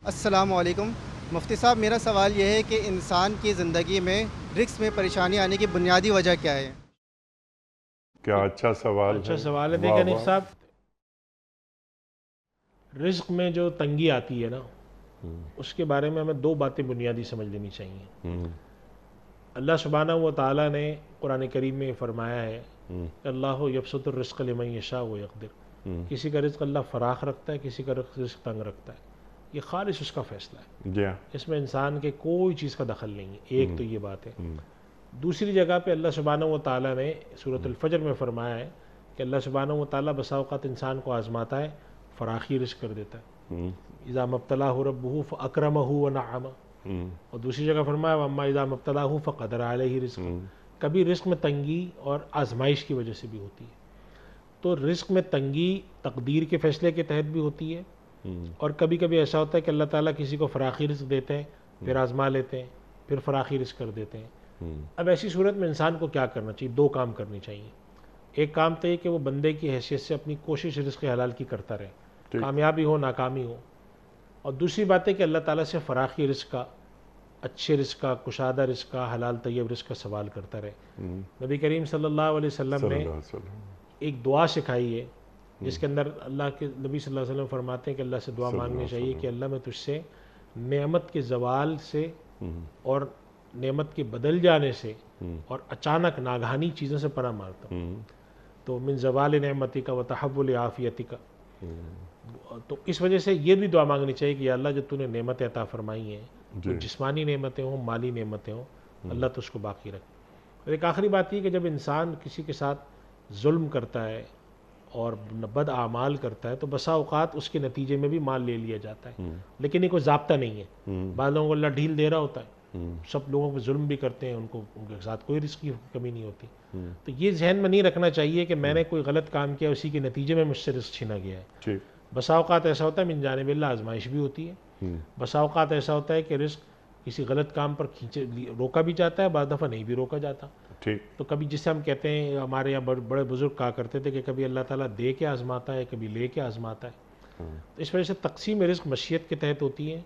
السلام علیکم مفتی صاحب، میرا سوال یہ ہے کہ انسان کی زندگی میں رزق میں پریشانی آنے کی بنیادی وجہ کیا ہے؟ کیا اچھا سوال ہے، اچھا سوال ہے۔ دیکھیں نیک صاحب، رزق میں جو تنگی آتی ہے نا، اس کے بارے میں ہمیں 2 باتیں بنیادی سمجھ لینی چاہیے۔ اللہ سبحانہ و تعالیٰ نے قرآن کریم میں فرمایا ہے کہ اللہ یبسط الرزق لمن یشاء ویقدر، کسی کا رزق اللہ فراخ رکھتا ہے، کسی کا رزق تنگ رکھتا ہے، یہ خالص اس کا فیصلہ ہے، جی، اس میں انسان کے کوئی چیز کا دخل نہیں ہے۔ ایک تو یہ بات ہے۔ دوسری جگہ پہ اللہ سبحانہ و تعالیٰ نے سورۃ الفجر میں فرمایا ہے کہ اللہ سبحانہ و تعالیٰ بسا اوقات انسان کو آزماتا ہے، فراخی رزق کر دیتا ہے، اذا مبتلاہ ربہ فاکرمہ ونعمہ، اور دوسری جگہ فرمایا واما اذا مبتلاہ فقدر علیہ رزق، کبھی رزق میں تنگی اور آزمائش کی وجہ سے بھی ہوتی ہے۔ تو رزق میں تنگی تقدیر کے فیصلے کے تحت بھی ہوتی ہے، اور کبھی کبھی ایسا ہوتا ہے کہ اللہ تعالیٰ کسی کو فراخی رزق دیتے ہیں، پھر آزما لیتے ہیں، پھر فراخی رزق کر دیتے ہیں۔ اب ایسی صورت میں انسان کو کیا کرنا چاہیے؟ 2 کام کرنے چاہیے۔ ایک کام تو یہ کہ وہ بندے کی حیثیت سے اپنی کوشش رزق حلال کی کرتا رہے، کامیابی ہو ناکامی ہو، اور دوسری بات ہے کہ اللہ تعالیٰ سے فراخی رزق کا، اچھے رزق کا، کشادہ رزق کا، حلال طیب رزق کا سوال کرتا رہے۔ نبی کریم صلی اللہ علیہ وسلم نے ایک دعا سکھائی ہے جس کے اندر اللہ کے نبی صلی اللہ علیہ وسلم فرماتے ہیں کہ اللہ سے دعا مانگنی چاہیے کہ اللہ میں تجھ سے نعمت کے زوال سے اور نعمت کے بدل جانے سے اور اچانک ناگہانی چیزوں سے پناہ مانگتا ہوں۔ تو من زوال نعمتی کا و تحول عافیتی کا، تو اس وجہ سے یہ بھی دعا مانگنی چاہیے کہ یا اللہ جو تو نے نعمتیں عطا فرمائی ہیں، وہ جسمانی نعمتیں ہوں، مالی نعمتیں ہوں، اللہ تو اس کو باقی رکھ۔ اور ایک آخری بات یہ کہ جب انسان کسی کے ساتھ ظلم کرتا ہے اور بد اعمال کرتا ہے تو بسا اوقات اس کے نتیجے میں بھی مال لے لیا جاتا ہے، لیکن یہ کوئی ضابطہ نہیں ہے۔ بعض لوگوں کو اللہ ڈھیل دے رہا ہوتا ہے، سب لوگوں پہ ظلم بھی کرتے ہیں، ان کے ساتھ کوئی رزق کی کمی نہیں ہوتی۔ تو یہ ذہن میں نہیں رکھنا چاہیے کہ میں نے کوئی غلط کام کیا، اسی کے نتیجے میں مجھ سے رزق چھینا گیا ہے۔ بسا اوقات ایسا ہوتا ہے من جانب اللہ آزمائش بھی ہوتی ہے، بسا اوقات ایسا ہوتا ہے کہ رزق کسی غلط کام پر روکا بھی جاتا ہے، بعض دفعہ نہیں بھی روکا جاتا۔ تو کبھی جسے ہم کہتے ہیں، ہمارے یہاں بڑے بزرگ کہا کرتے تھے کہ کبھی اللہ تعالیٰ دے کے آزماتا ہے، کبھی لے کے آزماتا ہے۔ تو اس وجہ سے تقسیم رزق مشیت کے تحت ہوتی ہے،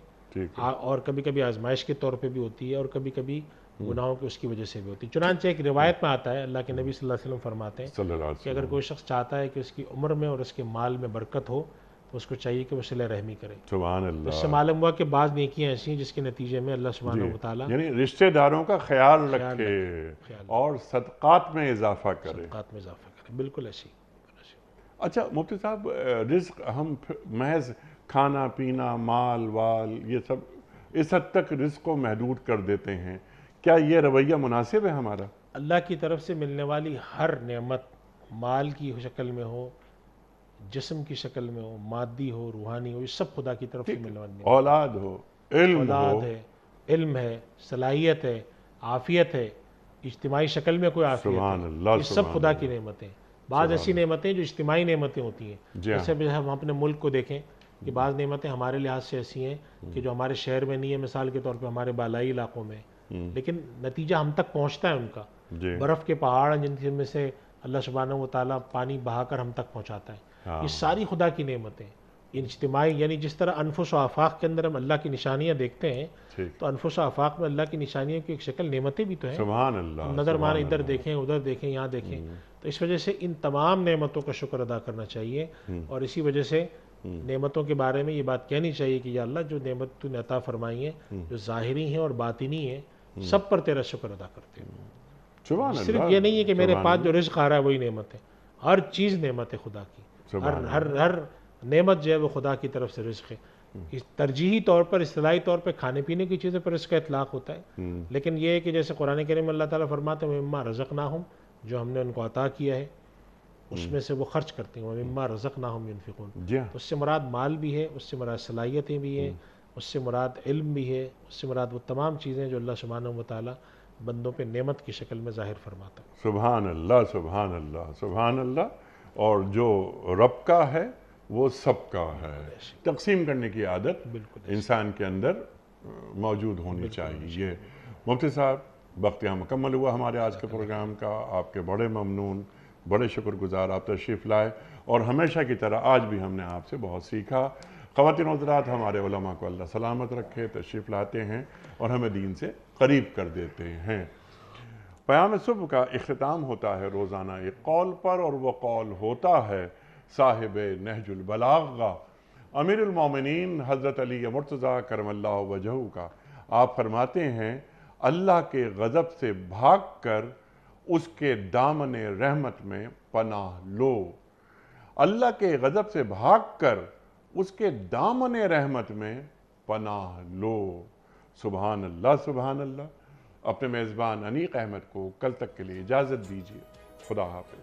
اور کبھی کبھی آزمائش کے طور پہ بھی ہوتی ہے، اور کبھی کبھی گناہوں کی اس کی وجہ سے بھی ہوتی ہے۔ چنانچہ ایک روایت میں آتا ہے، اللہ کے نبی صلی اللہ علیہ وسلم فرماتے ہیں کہ اگر کوئی شخص چاہتا ہے کہ اس کی عمر میں اور اس کے مال میں برکت ہو تو اس کو چاہیے کہ وہ صلہ رحمی کرے۔ سبحان اللہ۔ اس سے معلوم ہوا کہ بعض نیکیاں ایسی ہیں جس کے نتیجے میں اللہ سبحانہ و تعالیٰ یعنی رشتہ داروں کا خیال رکھے اور صدقات میں اضافہ کرے، صدقات میں اضافہ کرے، بالکل ایسی۔ اچھا مفتی صاحب، رزق ہم محض کھانا پینا، مال وال، یہ سب اس حد تک رزق کو محدود کر دیتے ہیں، کیا یہ رویہ مناسب ہے ہمارا؟ اللہ کی طرف سے ملنے والی ہر نعمت، مال کی شکل میں ہو، جسم کی شکل میں ہو، مادی ہو، روحانی ہو، یہ سب خدا کی طرف سے ملنے والی نعمت۔ اولاد ہو، علم ہو، اولاد ہے، علم ہے، صلاحیت ہے، عافیت ہے، اجتماعی شکل میں کوئی عافیت ہے، یہ سب خدا کی نعمتیں۔ بعض ایسی نعمتیں جو اجتماعی نعمتیں ہوتی ہیں، جیسے ہم اپنے ملک کو دیکھیں کہ بعض نعمتیں ہمارے لحاظ سے ایسی ہیں کہ جو ہمارے شہر میں نہیں ہے، مثال کے طور پہ ہمارے بالائی علاقوں میں، لیکن نتیجہ ہم تک پہنچتا ہے ان کا۔ برف کے پہاڑ جن میں سے اللہ سبحانہ و تعالیٰ پانی بہا کر ہم تک پہنچاتا ہے، یہ ساری خدا کی نعمتیں اجتماعی، یعنی جس طرح انفس و آفاق کے اندر ہم اللہ کی نشانیاں دیکھتے ہیں تو انفس و آفاق میں اللہ کی نشانیوں کی ایک شکل نعمتیں بھی تو ہیں۔ سبحان اللہ، نظر مان ادھر دیکھیں، ادھر دیکھیں، یہاں دیکھیں، تو اس وجہ سے ان تمام نعمتوں کا شکر ادا کرنا چاہیے، اور اسی وجہ سے نعمتوں کے بارے میں یہ بات کہنی چاہیے کہ یا اللہ جو نعمت تو نے عطا فرمائی ہیں، جو ظاہری ہیں اور باطنی ہیں، سب پر تیرا شکر ادا کرتے ہیں۔ سبحان صرف اللہ، یہ نہیں ہے کہ میرے سبحان پاس اللہ، جو رزق آ رہا ہے وہی نعمت ہے، ہر چیز نعمت ہے خدا کی، سبحان ہر نعمت جو ہے وہ خدا کی طرف سے رزق ہے۔ اس ترجیحی طور پر اصطلاحی طور پہ کھانے پینے کی چیزوں پر رزق کا اطلاق ہوتا ہے، لیکن یہ ہے کہ جیسے قرآن کریم اللہ تعالیٰ فرماتے ہیں مما رزقناہم، جو ہم نے ان کو عطا کیا ہے اس میں سے وہ خرچ کرتے ہیں، ومما رزقناہم ینفقون، جی ہاں، تو اس سے مراد مال بھی ہے، اس سے مراد صلاحیتیں بھی ہیں، اس سے مراد علم بھی ہے، اس سے مراد وہ تمام چیزیں جو اللہ سبحانہ و تعالیٰ بندوں پہ نعمت کی شکل میں ظاہر فرماتا ہے۔ سبحان اللہ، سبحان اللہ، سبحان اللہ۔ اور جو رب کا ہے وہ سب کا ہے، تقسیم کرنے کی عادت انسان کے اندر موجود ہونی چاہیے۔ مفتی صاحب، وقت یہاں مکمل ہوا ہمارے آج کے پروگرام کا، آپ کے بڑے ممنون، بڑے شکر گزار، آپ تشریف لائے اور ہمیشہ کی طرح آج بھی ہم نے آپ سے بہت سیکھا۔ خواتین و حضرات، ہمارے علماء کو اللہ سلامت رکھے، تشریف لاتے ہیں اور ہمیں دین سے قریب کر دیتے ہیں۔ پیام صبح کا اختتام ہوتا ہے روزانہ ایک قول پر، اور وہ قول ہوتا ہے صاحب نہج البلاغ کا، امیر المومنین حضرت علی مرتضیٰ کرم اللہ وجہہ کا۔ آپ فرماتے ہیں اللہ کے غضب سے بھاگ کر اس کے دامن رحمت میں پناہ لو، اللہ کے غضب سے بھاگ کر اس کے دامن رحمت میں پناہ لو۔ سبحان اللہ، سبحان اللہ۔ اپنے میزبان انیق احمد کو کل تک کے لیے اجازت دیجیے۔ خدا حافظ۔